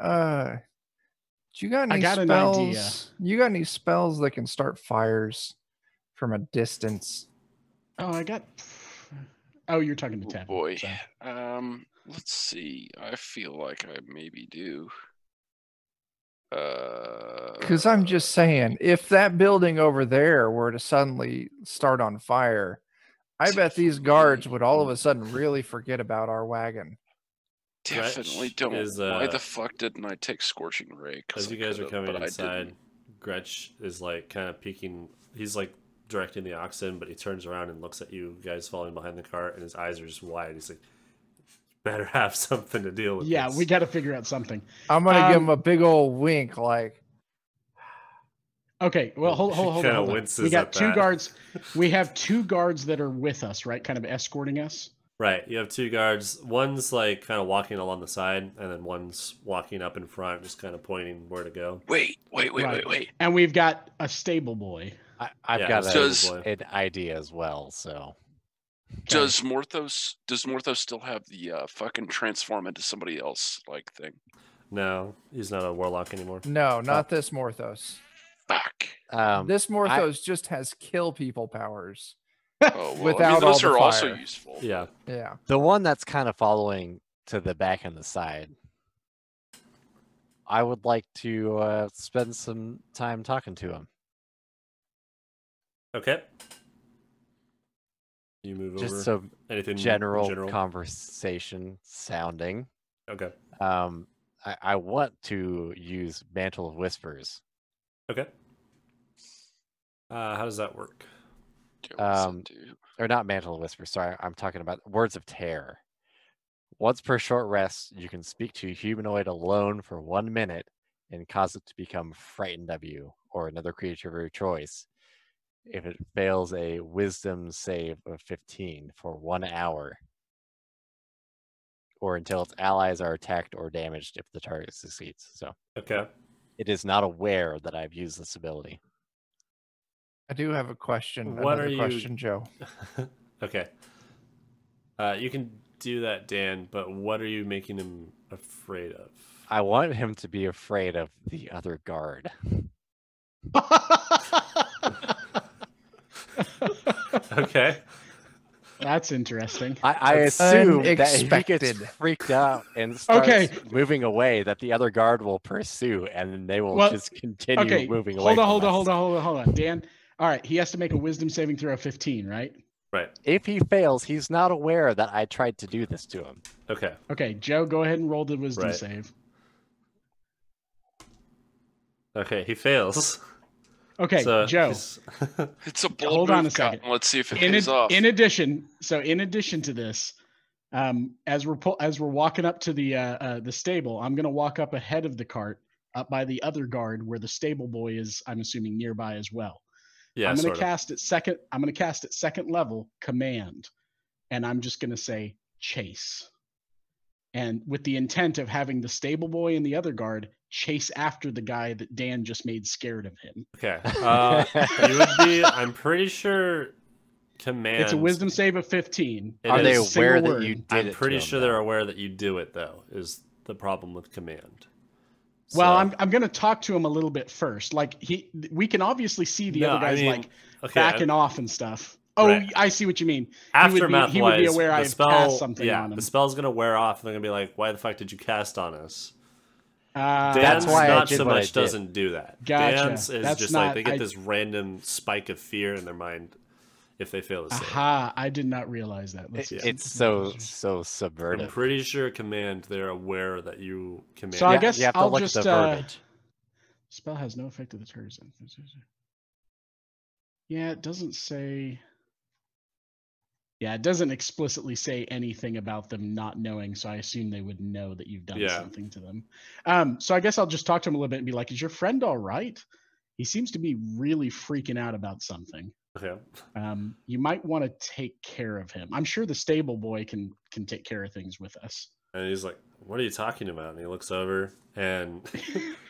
Speaker 4: Do you got
Speaker 5: I
Speaker 4: any
Speaker 5: got an
Speaker 4: spells?
Speaker 5: idea.
Speaker 4: You got any spells that can start fires from a distance?
Speaker 5: Oh, I got. Oh, you're talking to
Speaker 3: Oh
Speaker 5: Tab.
Speaker 3: boy.
Speaker 5: So.
Speaker 3: Let's see. I feel like I maybe do.
Speaker 4: Because I'm just saying, if that building over there were to suddenly start on fire, I bet these guards would all of a sudden really forget about our wagon.
Speaker 3: Definitely
Speaker 1: Gretch
Speaker 3: don't.
Speaker 1: is,
Speaker 3: Why the fuck didn't I take Scorching Ray?
Speaker 1: As
Speaker 3: I
Speaker 1: you guys are
Speaker 3: could've,
Speaker 1: coming
Speaker 3: but I
Speaker 1: inside,
Speaker 3: didn't.
Speaker 1: Gretch is like kind of peeking. He's like directing the oxen, but he turns around and looks at you guys falling behind the cart, and his eyes are just wide. He's like, "Better have something to deal with."
Speaker 5: Yeah,
Speaker 1: this.
Speaker 5: we got to figure out something.
Speaker 4: I'm gonna give
Speaker 5: Um,
Speaker 4: him a big old wink, like,
Speaker 5: Okay, well, hold
Speaker 1: She
Speaker 5: on.
Speaker 1: kinda
Speaker 5: Hold on.
Speaker 1: winces
Speaker 5: We got
Speaker 1: at
Speaker 5: two
Speaker 1: that.
Speaker 5: guards. We have two guards that are with us, right? Kind of escorting us.
Speaker 1: Right, you have two guards. One's like kind of walking along the side, and then one's walking up in front, just kind of pointing where to go.
Speaker 3: Wait.
Speaker 5: Right. And we've got a stable boy.
Speaker 2: I've
Speaker 1: Yeah,
Speaker 2: got
Speaker 1: so
Speaker 3: Does-
Speaker 2: an idea as well. So
Speaker 3: Does Morthos still have the fucking transform into somebody else like thing?
Speaker 1: No, he's not a warlock anymore.
Speaker 4: No, not this Morthos.
Speaker 3: Fuck.
Speaker 4: This Morthos just has kill people powers.
Speaker 3: Oh, well,
Speaker 4: Without
Speaker 3: those
Speaker 4: all
Speaker 3: are
Speaker 4: the
Speaker 3: also
Speaker 4: fire.
Speaker 3: useful.
Speaker 1: Yeah.
Speaker 4: Yeah.
Speaker 2: The one that's kind of following to the back and the side. I would like to spend some time talking to him.
Speaker 1: Okay. You move
Speaker 2: Just
Speaker 1: over.
Speaker 2: some
Speaker 1: Anything
Speaker 2: general conversation sounding.
Speaker 1: Okay.
Speaker 2: I want to use Mantle of Whispers.
Speaker 1: Okay. How does that work?
Speaker 2: Or not Mantle of Whispers, sorry, I'm talking about Words of Terror. Once per short rest, you can speak to a humanoid alone for 1 minute and cause it to become frightened of you or another creature of your choice. If it fails a wisdom save of 15 for 1 hour, or until its allies are attacked or damaged if the target succeeds. So
Speaker 1: Okay.
Speaker 2: it is not aware that I've used this ability.
Speaker 4: I do have a question.
Speaker 1: What
Speaker 4: Another
Speaker 1: are
Speaker 4: question, Joe.
Speaker 1: Okay. You can do that, Dan, but what are you making him afraid of?
Speaker 2: I want him to be afraid of the other guard.
Speaker 1: Okay.
Speaker 5: That's interesting.
Speaker 2: I assume that if he
Speaker 4: unexpected.
Speaker 2: gets freaked out and starts moving away, that the other guard will pursue, and then they will just continue moving away.
Speaker 5: Hold on, Dan. All right, he has to make a wisdom saving throw of 15, right?
Speaker 1: Right.
Speaker 2: If he fails, he's not aware that I tried to do this to him.
Speaker 1: Okay.
Speaker 5: Okay, Joe, go ahead and roll the wisdom
Speaker 1: Right.
Speaker 5: save.
Speaker 1: Okay, he fails.
Speaker 5: Okay,
Speaker 1: So
Speaker 5: Joe.
Speaker 3: It's a bold
Speaker 5: Hold on
Speaker 3: move,
Speaker 5: a second.
Speaker 3: Cotton. Let's see if it pays off.
Speaker 5: In addition to this, as we're walking up to the stable, I'm gonna walk up ahead of the cart, up by the other guard where the stable boy is. I'm assuming nearby as well.
Speaker 1: Yeah,
Speaker 5: I'm gonna
Speaker 1: sort of.
Speaker 5: cast at second level command, and I'm just gonna say chase, and with the intent of having the stable boy and the other guard chase after the guy that Dan just made scared of him.
Speaker 1: Okay. You would be. I'm pretty sure. Command.
Speaker 5: It's a wisdom save of 15.
Speaker 2: Are they
Speaker 5: It's a
Speaker 2: aware
Speaker 5: single
Speaker 2: that
Speaker 5: word.
Speaker 2: you did
Speaker 1: I'm
Speaker 2: it?
Speaker 1: pretty
Speaker 2: to
Speaker 1: sure
Speaker 2: him,
Speaker 1: they're
Speaker 2: though?
Speaker 1: aware that you do it, though. Is the problem with command?
Speaker 5: Well,
Speaker 1: So-
Speaker 5: I'm going to talk to him a little bit first. Like we can obviously see the other guys backing off and stuff. Oh,
Speaker 1: Right.
Speaker 5: I see what you mean.
Speaker 1: Aftermath
Speaker 5: he would be
Speaker 1: wise,
Speaker 5: aware I
Speaker 1: the
Speaker 5: had
Speaker 1: spell,
Speaker 5: cast something
Speaker 1: yeah,
Speaker 5: on him.
Speaker 1: the spell's gonna wear off, and they're gonna be like, "Why the fuck did you cast on us?"
Speaker 5: That's
Speaker 1: Dan's
Speaker 2: why I
Speaker 1: not
Speaker 2: did
Speaker 1: so
Speaker 2: what I
Speaker 1: much
Speaker 2: did.
Speaker 1: doesn't do that.
Speaker 5: Gotcha.
Speaker 1: Dan's is
Speaker 5: That's
Speaker 1: just
Speaker 5: not-
Speaker 1: like they get
Speaker 5: I-
Speaker 1: this random spike of fear in their mind if they fail to save.
Speaker 5: Aha! I did not realize that.
Speaker 2: It's so
Speaker 1: I'm
Speaker 2: subvertive.
Speaker 1: pretty sure command. They're aware that you command.
Speaker 5: So I guess
Speaker 2: you have to
Speaker 5: I'll
Speaker 2: look
Speaker 5: just
Speaker 2: at the verbiage.
Speaker 5: spell has no effect of the target. Yeah, it doesn't say. Yeah, it doesn't explicitly say anything about them not knowing, so I assume they would know that you've done something to them. So I guess I'll just talk to him a little bit and be like, "Is your friend all right? He seems to be really freaking out about something.
Speaker 1: Okay.
Speaker 5: You might want to take care of him. I'm sure the stable boy can take care of things with us."
Speaker 1: And he's like, "What are you talking about?" And he looks over, and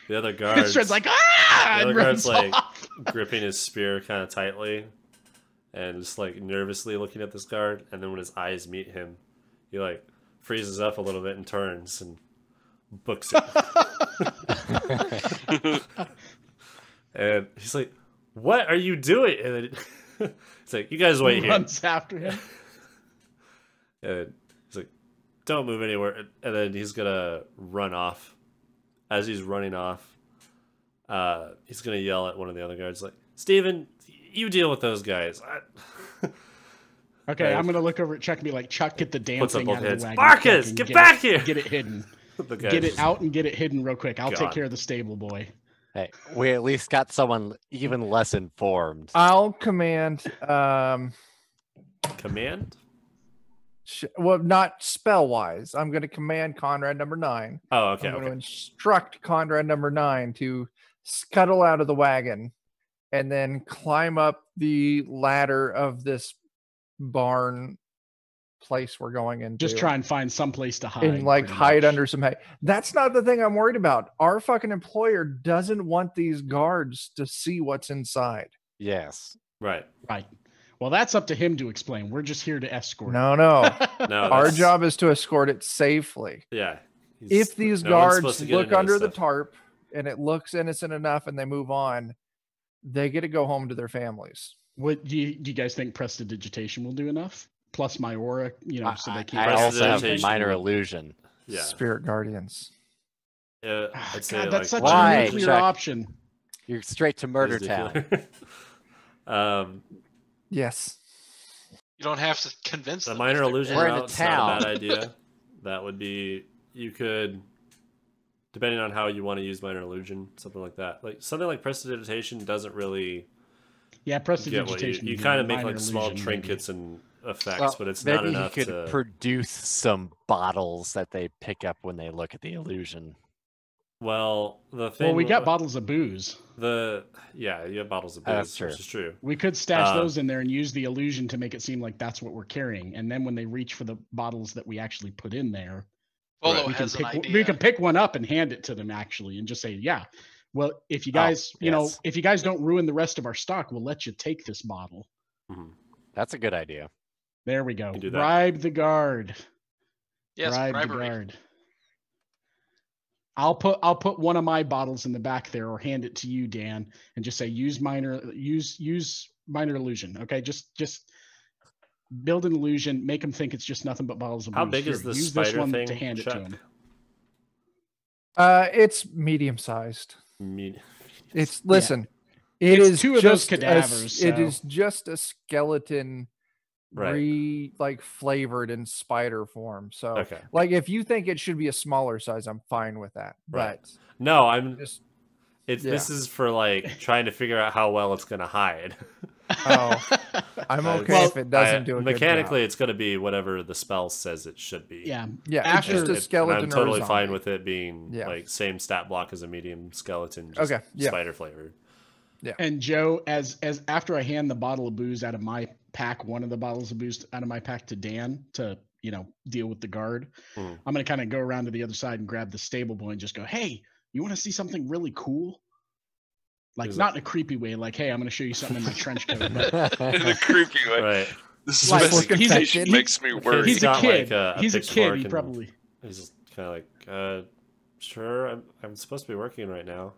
Speaker 1: the other guard's
Speaker 5: Shred's like, "Ah!"
Speaker 1: the other
Speaker 5: and
Speaker 1: guard's
Speaker 5: runs
Speaker 1: like
Speaker 5: off.
Speaker 1: gripping his spear kind of tightly, and just like nervously looking at this guard. And then when his eyes meet him, he like freezes up a little bit and turns and books it. And he's like, "What are you doing?" And then it's like, "You guys wait here."
Speaker 5: Runs after him.
Speaker 1: And he's like, "Don't move anywhere." And then he's gonna run off. As he's running off, he's gonna yell at one of the other guards, like, "Steven, you deal with those guys."
Speaker 5: Okay,
Speaker 1: Right.
Speaker 5: I'm gonna look over at Chuck and be like, "Chuck, get the damn
Speaker 1: Puts up
Speaker 5: thing
Speaker 1: both
Speaker 5: out of the
Speaker 1: hands.
Speaker 5: wagon.
Speaker 1: Marcus,
Speaker 5: Chuck, and
Speaker 1: get back
Speaker 5: it,
Speaker 1: here!"
Speaker 5: Get it hidden.
Speaker 1: The guy
Speaker 5: Get it
Speaker 1: just-
Speaker 5: out and get it hidden real quick. I'll take
Speaker 1: God.
Speaker 5: care of the stable boy."
Speaker 2: Hey, we at least got someone even less informed.
Speaker 4: I'll command.
Speaker 1: Command?
Speaker 4: Well, not spell wise. I'm going to command Conrad number 9.
Speaker 1: Oh, okay,
Speaker 4: I'm going to
Speaker 1: okay.
Speaker 4: instruct Conrad number 9 to scuttle out of the wagon and then climb up the ladder of this barn place we're going into.
Speaker 5: Just try and find some place to hide.
Speaker 4: and like
Speaker 5: pretty
Speaker 4: hide
Speaker 5: much.
Speaker 4: under some hay. That's not the thing I'm worried about. Our fucking employer doesn't want these guards to see what's inside.
Speaker 2: Yes.
Speaker 1: Right.
Speaker 5: Right. Well, that's up to him to explain. We're just here to escort.
Speaker 4: No, no.
Speaker 1: No,
Speaker 4: Our
Speaker 1: that's-
Speaker 4: job is to escort it safely.
Speaker 1: Yeah.
Speaker 4: If these
Speaker 1: no one's supposed
Speaker 4: guards
Speaker 1: to get
Speaker 4: look
Speaker 1: into this
Speaker 4: under the
Speaker 1: stuff.
Speaker 4: tarp and it looks innocent enough and they move on, they get to go home to their families.
Speaker 5: What do you guys think prestidigitation will do enough? Plus my aura, so they can't.
Speaker 2: I also have
Speaker 1: Prestidigitation
Speaker 2: minor
Speaker 1: would-
Speaker 2: illusion.
Speaker 1: Yeah.
Speaker 4: Spirit guardians.
Speaker 1: I'd say
Speaker 5: God, that's such
Speaker 2: Why,
Speaker 5: a nuclear
Speaker 2: Chuck?
Speaker 5: option.
Speaker 2: You're straight to Murder Town.
Speaker 4: Yes.
Speaker 6: You don't have to convince
Speaker 1: The
Speaker 6: them.
Speaker 1: minor
Speaker 6: if they're
Speaker 1: illusion
Speaker 2: We're in a
Speaker 1: route's not a
Speaker 2: town.
Speaker 1: bad idea. That would be, you could, depending on how you want to use minor illusion, something like that. Like something like prestidigitation doesn't really
Speaker 5: Yeah,
Speaker 1: get what
Speaker 5: prestidigitation.
Speaker 1: you
Speaker 5: would be
Speaker 1: kind of make
Speaker 5: minor
Speaker 1: like small
Speaker 5: illusion, maybe.
Speaker 1: trinkets and effects,
Speaker 2: Well,
Speaker 1: but it's
Speaker 2: maybe
Speaker 1: not enough
Speaker 2: he could
Speaker 1: to.
Speaker 2: produce some bottles that they pick up when they look at the illusion.
Speaker 1: Well, the thing.
Speaker 5: Well, we got bottles of booze.
Speaker 1: You have bottles of
Speaker 2: That's
Speaker 1: booze,
Speaker 2: true.
Speaker 1: which is true.
Speaker 5: We could stash
Speaker 1: Uh,
Speaker 5: those in there and use the illusion to make it seem like that's what we're carrying. And then when they reach for the bottles that we actually put in there,
Speaker 6: Polo
Speaker 5: we can
Speaker 6: has an
Speaker 5: pick
Speaker 6: idea.
Speaker 5: we can pick one up and hand it to them actually, and just say, yeah. Well, if you guys,
Speaker 2: yes.
Speaker 5: if you guys don't ruin the rest of our stock, we'll let you take this bottle.
Speaker 1: Mhm.
Speaker 2: That's a good idea.
Speaker 5: There we go.
Speaker 1: can do that.
Speaker 5: Bribe the guard.
Speaker 6: Yes,
Speaker 5: Bribe
Speaker 6: bribery.
Speaker 5: the guard. I'll put one of my bottles in the back there, or hand it to you, Dan, and just say use minor illusion. Okay, just build an illusion, make them think it's just nothing but bottles of
Speaker 1: How
Speaker 5: booze.
Speaker 1: big
Speaker 5: Here,
Speaker 1: is this
Speaker 5: use this
Speaker 1: spider
Speaker 5: one
Speaker 1: thing,
Speaker 5: to hand it to
Speaker 1: Chuck?
Speaker 5: him.
Speaker 4: It's medium sized.
Speaker 1: Me-
Speaker 4: It's listen. It
Speaker 5: It's
Speaker 4: is
Speaker 5: two of those
Speaker 4: just
Speaker 5: cadavers,
Speaker 4: It
Speaker 5: so-
Speaker 4: is just a skeleton,
Speaker 1: Right.
Speaker 4: flavored in spider form. So,
Speaker 1: Okay.
Speaker 4: like, if you think it should be a smaller size, I'm fine with that.
Speaker 1: Right.
Speaker 4: But
Speaker 1: No, I'm.
Speaker 4: just
Speaker 1: This is for like trying to figure out how well it's gonna hide.
Speaker 4: oh, I'm okay
Speaker 5: Well,
Speaker 4: if it doesn't do a
Speaker 1: mechanically.
Speaker 4: Good
Speaker 1: It's gonna be whatever the spell says it should be.
Speaker 5: Yeah.
Speaker 4: job. Yeah,
Speaker 5: After-
Speaker 4: it's just a
Speaker 1: And
Speaker 4: skeleton.
Speaker 1: I'm
Speaker 4: or a
Speaker 1: totally fine
Speaker 4: zombie.
Speaker 1: with it being
Speaker 4: Yeah.
Speaker 1: like same stat block as a medium skeleton, just
Speaker 4: Okay, yeah.
Speaker 1: spider flavored.
Speaker 5: And Joe, as after I hand the bottle of booze out of my pack, one of the bottles of booze out of my pack to Dan to deal with the guard,
Speaker 1: Mhm.
Speaker 5: I'm gonna kind of go around to the other side and grab the stable boy and just go, hey, you want to see something really cool? Like
Speaker 1: Is
Speaker 5: not in a creepy way, like, hey, I'm gonna show you something in my trench coat. But
Speaker 3: In a creepy way.
Speaker 1: Right.
Speaker 3: This
Speaker 5: Like,
Speaker 3: specification
Speaker 4: he's a-
Speaker 3: makes me worried.
Speaker 5: he's a
Speaker 1: got,
Speaker 5: kid.
Speaker 1: like, a
Speaker 5: He's a
Speaker 1: pitchfork
Speaker 5: kid. He
Speaker 1: and-
Speaker 5: probably.
Speaker 1: He's just kind of like, sure, I'm supposed to be working right now.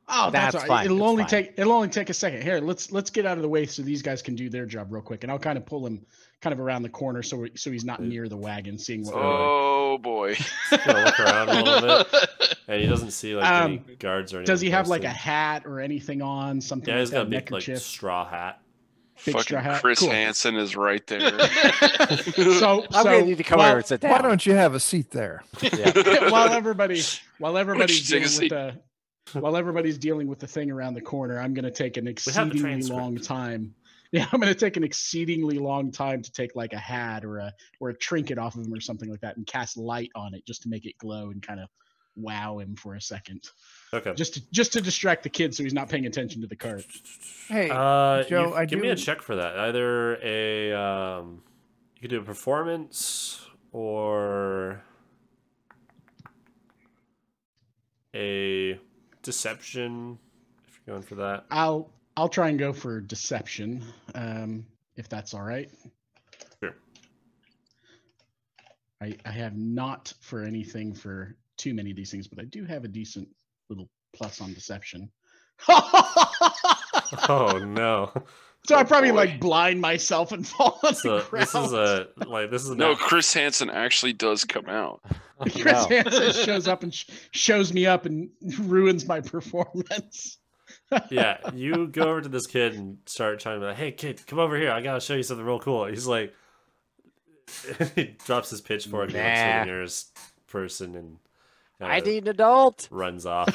Speaker 5: Oh, that's
Speaker 2: That's
Speaker 5: all right.
Speaker 2: fine,
Speaker 5: It'll
Speaker 2: that's
Speaker 5: only take a second. Here, let's get out of the way so these guys can do their job real quick, and I'll kind of pull him kind of around the corner so he's not near the wagon, seeing what.
Speaker 3: Oh boy.
Speaker 1: Just gonna look around a little bit, and he doesn't see like any guards or anything.
Speaker 5: Does he have like a
Speaker 1: posted.
Speaker 5: hat or anything on? Something
Speaker 1: Yeah,
Speaker 5: like
Speaker 1: he's got a
Speaker 5: that,
Speaker 1: big like
Speaker 5: neckerchief?
Speaker 1: straw hat.
Speaker 5: Big
Speaker 3: Fucking
Speaker 5: straw hat?
Speaker 3: Chris
Speaker 5: Cool.
Speaker 3: Hansen is right there.
Speaker 5: So
Speaker 2: I'm gonna need to come over and sit down.
Speaker 4: Why don't you have a seat there?
Speaker 2: Yeah.
Speaker 5: while everybody's
Speaker 3: take a seat?
Speaker 5: while everybody's dealing with the thing around the corner, I'm going to take an
Speaker 1: have the
Speaker 5: exceedingly
Speaker 1: transcript.
Speaker 5: long time. Yeah, I'm going to take an exceedingly long time to take like a hat or a trinket off of him or something like that and cast light on it just to make it glow and kind of wow him for a second.
Speaker 1: Okay.
Speaker 5: Just to distract the kid so he's not paying attention to the cart.
Speaker 4: Hey,
Speaker 1: Joe,
Speaker 4: Joe,
Speaker 1: give me a check for that. Either you could do a performance or a deception if you're going for that.
Speaker 5: I'll try and go for deception, if that's all right.
Speaker 1: Sure.
Speaker 5: I have not for anything for too many of these things, but I do have a decent little plus on deception.
Speaker 1: Oh no!
Speaker 5: So I probably
Speaker 3: boy.
Speaker 5: like blind myself and fall on the
Speaker 1: So
Speaker 5: ground.
Speaker 1: this is
Speaker 3: No,
Speaker 1: not-
Speaker 3: Chris Hansen actually does come out.
Speaker 5: Chris
Speaker 2: No.
Speaker 5: Hansen shows up and shows me up and ruins my performance.
Speaker 1: Yeah, you go over to this kid and start trying to be like, "Hey, kid, come over here. I gotta show you something real cool." He's like, he drops his pitchfork and looks
Speaker 2: Nah.
Speaker 1: at the nearest person and
Speaker 2: I need an adult.
Speaker 1: runs off.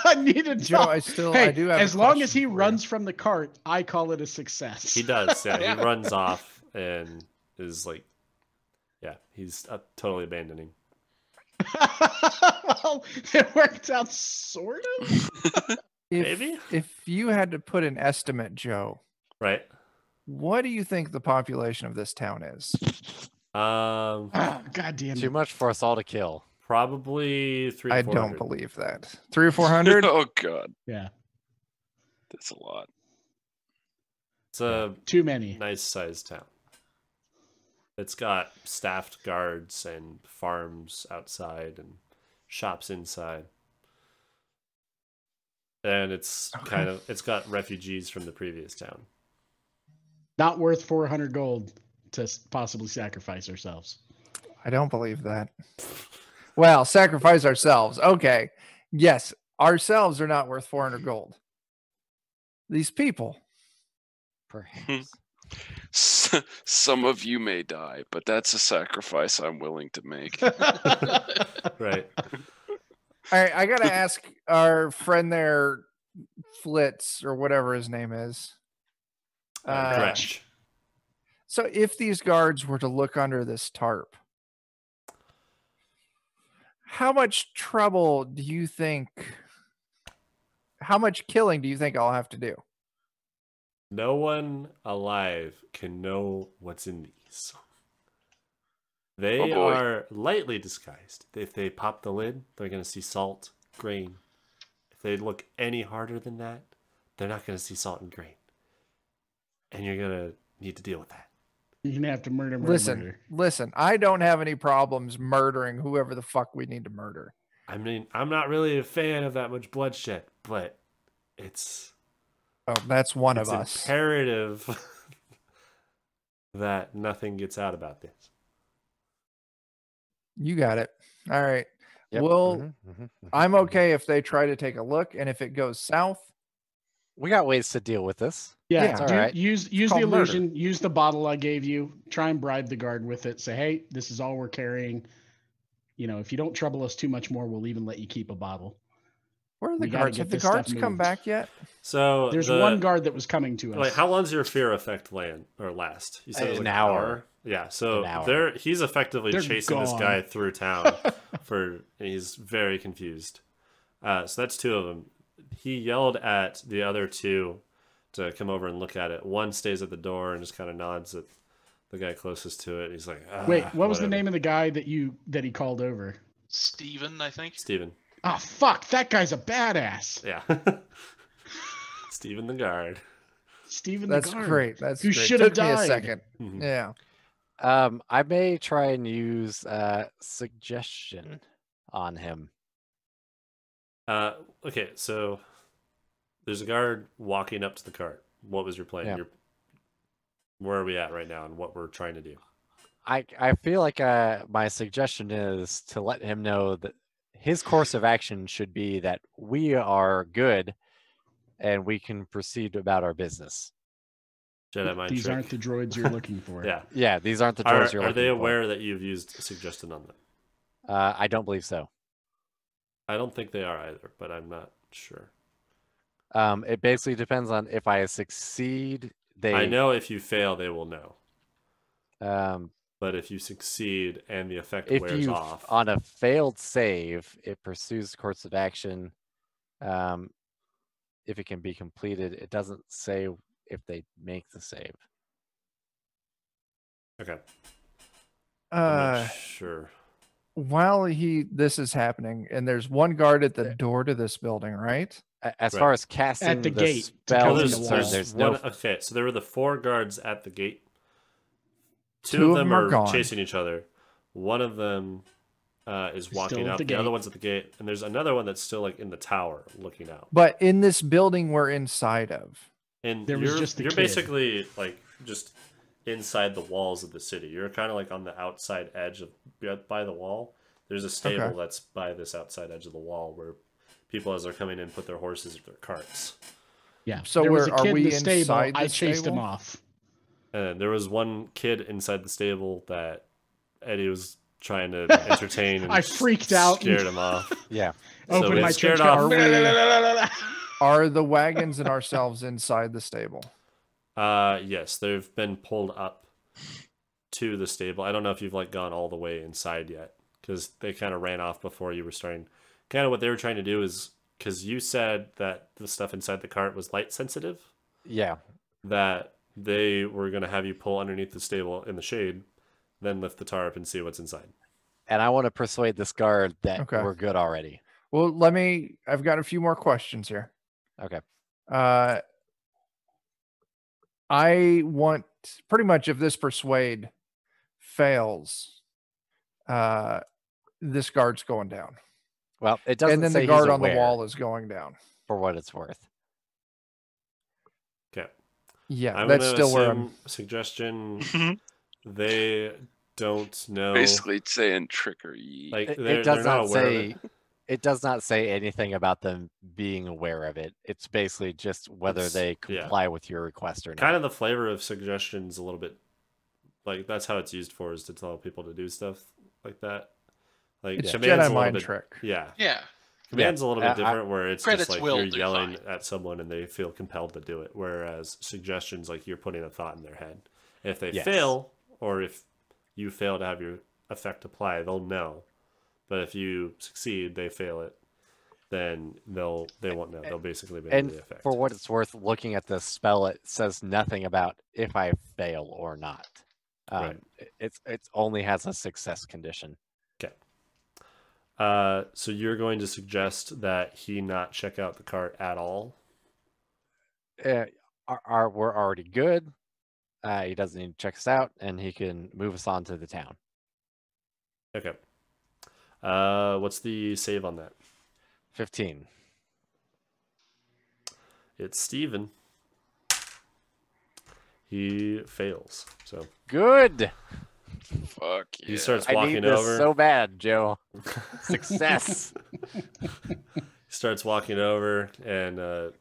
Speaker 5: I need a
Speaker 4: Joe,
Speaker 5: job.
Speaker 4: I do have.
Speaker 5: As
Speaker 4: a
Speaker 5: long
Speaker 4: question
Speaker 5: as he
Speaker 4: for you.
Speaker 5: runs from the cart, I call it a success.
Speaker 1: He does. Yeah, he runs off and is like, yeah, he's totally abandoning.
Speaker 5: Well, it worked out sort of.
Speaker 1: Maybe?
Speaker 4: If you had to put an estimate, Joe,
Speaker 1: Right.
Speaker 4: what do you think the population of this town is?
Speaker 5: Oh, God damn
Speaker 2: Too
Speaker 5: it.
Speaker 2: much for us all to kill.
Speaker 1: Probably 300
Speaker 4: I
Speaker 1: to
Speaker 4: don't
Speaker 1: 400.
Speaker 4: believe that. 300 or 400?
Speaker 3: Oh god,
Speaker 5: Yeah.
Speaker 3: that's a lot.
Speaker 1: It's a
Speaker 5: Too many.
Speaker 1: nice sized town. It's got staffed guards and farms outside and shops inside. And it's it's got refugees from the previous town.
Speaker 5: Not worth 400 gold to possibly sacrifice ourselves.
Speaker 4: I don't believe that. Well, sacrifice ourselves. Okay. Yes, ourselves are not worth 400 gold. These people.
Speaker 2: Perhaps.
Speaker 3: Some of you may die, but that's a sacrifice I'm willing to make.
Speaker 1: Right.
Speaker 4: All right, I got to ask our friend there, Flitz, or whatever his name is.
Speaker 1: Gretch.
Speaker 4: So if these guards were to look under this tarp, how much trouble do you think, how much killing do you think I'll have to do?
Speaker 1: No one alive can know what's in these. They
Speaker 3: boy.
Speaker 1: are lightly disguised. If they pop the lid, they're going to see salt, grain. If they look any harder than that, they're not going to see salt and grain. And you're going to need to deal with that.
Speaker 5: You're going to have to murder.
Speaker 4: Listen, I don't have any problems murdering whoever the fuck we need to murder.
Speaker 1: I mean, I'm not really a fan of that much bloodshed, but it's...
Speaker 4: Oh, that's one
Speaker 1: it's
Speaker 4: of us.
Speaker 1: imperative that nothing gets out about this.
Speaker 4: You got it. All right.
Speaker 2: Yep.
Speaker 4: Well, I'm okay if they try to take a look, and if it goes south,
Speaker 2: We got ways to deal with this.
Speaker 5: Yeah,
Speaker 4: Yeah.
Speaker 2: All right.
Speaker 5: use the
Speaker 4: called
Speaker 5: illusion. Use the bottle I gave you. Try and bribe the guard with it. Say, hey, this is all we're carrying. You know, if you don't trouble us too much more, we'll even let you keep a bottle.
Speaker 4: where are the
Speaker 5: We gotta
Speaker 4: guards?
Speaker 5: get
Speaker 4: Have the
Speaker 5: this stuff
Speaker 4: guards come
Speaker 5: moved.
Speaker 4: back yet?
Speaker 1: So
Speaker 5: There's one guard that was coming to us.
Speaker 1: Like, how long's your fear effect last? You said it was
Speaker 2: An
Speaker 1: like
Speaker 2: hour.
Speaker 1: Yeah, so
Speaker 2: An hour.
Speaker 1: he's effectively
Speaker 5: They're
Speaker 1: chasing this
Speaker 5: gone.
Speaker 1: guy through town and he's very confused. So that's two of them. He yelled at the other two to come over and look at it. One stays at the door and just kind of nods at the guy closest to it. He's like,
Speaker 5: Wait, what was the
Speaker 1: whatever."
Speaker 5: name of the guy that he called over?
Speaker 6: Steven, I think.
Speaker 1: Steven.
Speaker 5: Oh fuck, that guy's a badass.
Speaker 1: Yeah. Steven the guard.
Speaker 5: Steven
Speaker 4: That's
Speaker 5: the guard.
Speaker 4: great. That's
Speaker 5: Who
Speaker 4: great.
Speaker 5: should have
Speaker 4: Took me a
Speaker 5: died.
Speaker 4: second.
Speaker 1: Mhm.
Speaker 4: Yeah.
Speaker 2: I may try and use suggestion on him.
Speaker 1: Okay, so there's a guard walking up to the cart. What was your plan?
Speaker 2: Yeah.
Speaker 1: Where are we at right now and what we're trying to do?
Speaker 2: I feel like my suggestion is to let him know that his course of action should be that we are good and we can proceed about our business.
Speaker 1: Jedi mind
Speaker 5: These
Speaker 1: trick.
Speaker 5: aren't the droids you're looking for.
Speaker 1: Yeah.
Speaker 2: Yeah, these aren't the doors you're
Speaker 1: Are
Speaker 2: looking
Speaker 1: they
Speaker 2: for.
Speaker 1: aware that you've used suggestion on them?
Speaker 2: I don't believe so.
Speaker 1: I don't think they are either, but I'm not sure.
Speaker 2: It basically depends on if I succeed.
Speaker 1: I know if you fail, they will know.
Speaker 2: Um,
Speaker 1: But if you succeed and the effect
Speaker 2: if
Speaker 1: wears
Speaker 2: you
Speaker 1: off,
Speaker 2: on a failed save, it pursues course of action. If it can be completed, it doesn't say if they make the save.
Speaker 1: okay. I'm
Speaker 4: Uh,
Speaker 1: not sure.
Speaker 4: while this is happening, and there's one guard at the door to this building, right?
Speaker 2: As
Speaker 1: Right.
Speaker 2: far as casting
Speaker 5: the gate to
Speaker 2: spell
Speaker 5: come
Speaker 1: Well,
Speaker 5: in
Speaker 2: is
Speaker 5: the
Speaker 2: concerned,
Speaker 5: wall.
Speaker 2: there's
Speaker 1: one,
Speaker 2: no.
Speaker 1: okay, so there were the 4 guards at the gate.
Speaker 4: Two of them are gone.
Speaker 1: chasing each other. One of them is walking
Speaker 5: Still at
Speaker 1: up.
Speaker 5: the
Speaker 1: The other
Speaker 5: gate.
Speaker 1: one's at the gate, and there's another one that's still like in the tower looking out.
Speaker 4: But in this building we're inside of.
Speaker 1: And
Speaker 5: There was
Speaker 1: you're
Speaker 5: just the
Speaker 1: you're
Speaker 5: kid.
Speaker 1: basically like just inside the walls of the city. You're kind of like on the outside edge of by the wall. There's a stable
Speaker 4: Okay.
Speaker 1: that's by this outside edge of the wall where people, as they're coming in, put their horses or their carts.
Speaker 5: Yeah.
Speaker 4: So
Speaker 5: there was a
Speaker 4: are
Speaker 5: kid
Speaker 4: we
Speaker 5: in the stable.
Speaker 4: inside the
Speaker 5: I chased him
Speaker 4: stable?
Speaker 5: off.
Speaker 1: And there was one kid inside the stable that Eddie was trying to entertain. And
Speaker 5: I freaked out.
Speaker 1: scared him off.
Speaker 2: Yeah.
Speaker 1: So
Speaker 5: Opened
Speaker 1: we
Speaker 5: my
Speaker 1: scared
Speaker 5: trench
Speaker 1: off-
Speaker 5: coat.
Speaker 4: Are the wagons and ourselves inside the stable?
Speaker 1: Yes, they've been pulled up to the stable. I don't know if you've like gone all the way inside yet, because they kind of ran off before you were starting. Kind of what they were trying to do is, because you said that the stuff inside the cart was light sensitive,
Speaker 2: Yeah.
Speaker 1: that they were going to have you pull underneath the stable in the shade, then lift the tarp and see what's inside.
Speaker 2: And I want to persuade this guard that
Speaker 4: Okay.
Speaker 2: we're good already.
Speaker 4: Well, I've got a few more questions here.
Speaker 2: Okay.
Speaker 4: I want pretty much if this persuade fails, this guard's going down.
Speaker 2: Well, it doesn't
Speaker 4: And then
Speaker 2: say
Speaker 4: the guard
Speaker 2: he's
Speaker 4: on the
Speaker 2: aware,
Speaker 4: wall is going down.
Speaker 2: for what it's worth.
Speaker 1: Okay.
Speaker 4: Yeah,
Speaker 1: I'm
Speaker 4: that's
Speaker 1: gonna
Speaker 4: still where
Speaker 1: assume
Speaker 4: I'm.
Speaker 1: suggestion. They don't know.
Speaker 3: Basically saying trickery.
Speaker 1: Like
Speaker 2: It
Speaker 1: they're
Speaker 2: does
Speaker 1: not
Speaker 2: not
Speaker 1: aware of
Speaker 2: say. It does not say anything about them being aware of it. It's basically just whether
Speaker 1: It's-
Speaker 2: they
Speaker 1: yeah.
Speaker 2: comply with your request or not.
Speaker 1: Kind of the flavor of suggestions a little bit. Like that's how it's used for, is to tell people to do stuff like that. Like
Speaker 4: It's
Speaker 1: command's
Speaker 4: Jedi
Speaker 1: a little
Speaker 4: mind
Speaker 1: bit,
Speaker 4: trick.
Speaker 1: Yeah.
Speaker 6: Yeah.
Speaker 1: Command's a little bit
Speaker 2: I-
Speaker 1: different, where it's
Speaker 6: Credits
Speaker 1: just like
Speaker 6: will
Speaker 1: you're
Speaker 6: do
Speaker 1: yelling
Speaker 6: fine.
Speaker 1: at someone and they feel compelled to do it. Whereas suggestions, like you're putting a thought in their head. If they
Speaker 2: Yes.
Speaker 1: fail, or if you fail to have your effect apply, they'll know. But if you succeed, they fail it, then they won't know. They'll basically be
Speaker 2: And
Speaker 1: the effect.
Speaker 2: for what it's worth, looking at the spell, it says nothing about if I fail or not.
Speaker 1: Right.
Speaker 2: It only has a success condition.
Speaker 1: Okay. So you're going to suggest that he not check out the cart at all?
Speaker 2: We're already good. He doesn't need to check us out, and he can move us on to the town.
Speaker 1: Okay. What's the save on that?
Speaker 2: 15.
Speaker 1: It's Steven. He fails. So
Speaker 3: Fuck
Speaker 2: Good.
Speaker 3: yeah.
Speaker 1: he starts
Speaker 2: I
Speaker 1: walking
Speaker 2: need this
Speaker 1: over.
Speaker 2: so bad, Joe. Success.
Speaker 1: He starts walking over, and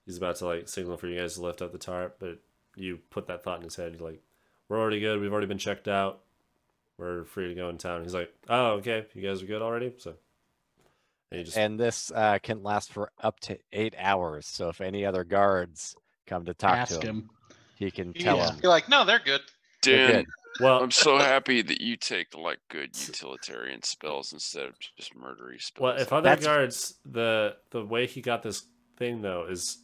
Speaker 1: he's about to like signal for you guys to lift up the tarp, but you put that thought in his head. You're like, "We're already good. We've already been checked out. We're free to go in town." He's like, "Oh, okay. You guys are good already." So, and you just
Speaker 2: And this can last for up to 8 hours. So if any other guards come to talk
Speaker 5: Ask
Speaker 2: to him,
Speaker 5: him.
Speaker 2: he can tell
Speaker 6: Yeah.
Speaker 2: them.
Speaker 6: You're like, no, they're good.
Speaker 2: They're
Speaker 3: Dan,
Speaker 2: good.
Speaker 1: well,
Speaker 3: I'm so happy that you take like good utilitarian spells instead of just murdery spells.
Speaker 1: well, if
Speaker 3: like
Speaker 1: other
Speaker 2: That's-
Speaker 1: guards, the way he got this thing though is,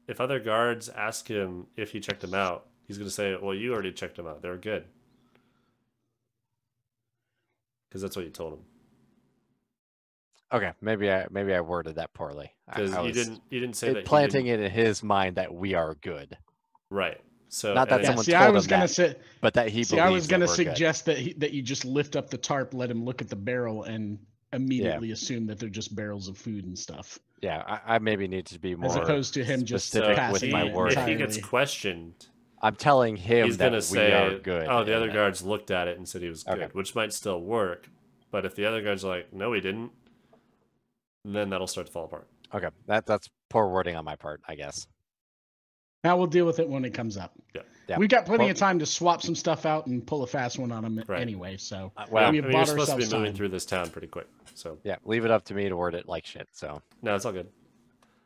Speaker 1: if other guards ask him if he checked him out, he's gonna say, "Well, you already checked him out. They're good," because that's what you told him.
Speaker 2: Okay, maybe I worded that poorly.
Speaker 1: Because
Speaker 2: I
Speaker 1: you
Speaker 2: was
Speaker 1: didn't say that he
Speaker 2: planting
Speaker 1: didn't,
Speaker 2: it in his mind that we are good,
Speaker 1: right. So
Speaker 2: Not that
Speaker 1: and-
Speaker 2: someone
Speaker 5: See,
Speaker 2: told
Speaker 5: I
Speaker 2: him
Speaker 5: was gonna
Speaker 2: that,
Speaker 5: say.
Speaker 2: but that he
Speaker 5: See, I was
Speaker 2: believes that
Speaker 5: gonna
Speaker 2: we're good.
Speaker 5: suggest that you just lift up the tarp, let him look at the barrel, and immediately assume that they're just barrels of food and stuff,
Speaker 2: Yeah, I maybe need to be more
Speaker 5: as opposed to him just
Speaker 2: specific with
Speaker 5: passing
Speaker 2: my
Speaker 5: it
Speaker 2: wording.
Speaker 1: if he gets
Speaker 5: entirely.
Speaker 1: questioned,
Speaker 2: I'm telling him
Speaker 1: he's
Speaker 2: that
Speaker 1: gonna
Speaker 2: we
Speaker 1: say,
Speaker 2: are good.
Speaker 1: "Oh, the
Speaker 2: and
Speaker 1: other
Speaker 2: that-
Speaker 1: guards looked at it and said he was good,"
Speaker 2: Okay.
Speaker 1: which might still work. But if the other guards are like, "No, he didn't," then that'll start to fall apart.
Speaker 2: Okay, that's poor wording on my part, I guess.
Speaker 5: Now we'll deal with it when it comes up.
Speaker 2: Yeah.
Speaker 5: We got plenty
Speaker 2: Well-
Speaker 5: of time to swap some stuff out and pull a fast one on them
Speaker 1: Right.
Speaker 5: anyway. So
Speaker 2: Well,
Speaker 5: we
Speaker 1: I
Speaker 5: have
Speaker 1: mean, you're
Speaker 5: bought
Speaker 1: supposed to be
Speaker 5: ourselves
Speaker 1: moving
Speaker 5: time.
Speaker 1: through this town pretty quick, so
Speaker 2: yeah, leave it up to me to word it like shit. So
Speaker 1: no, it's all good.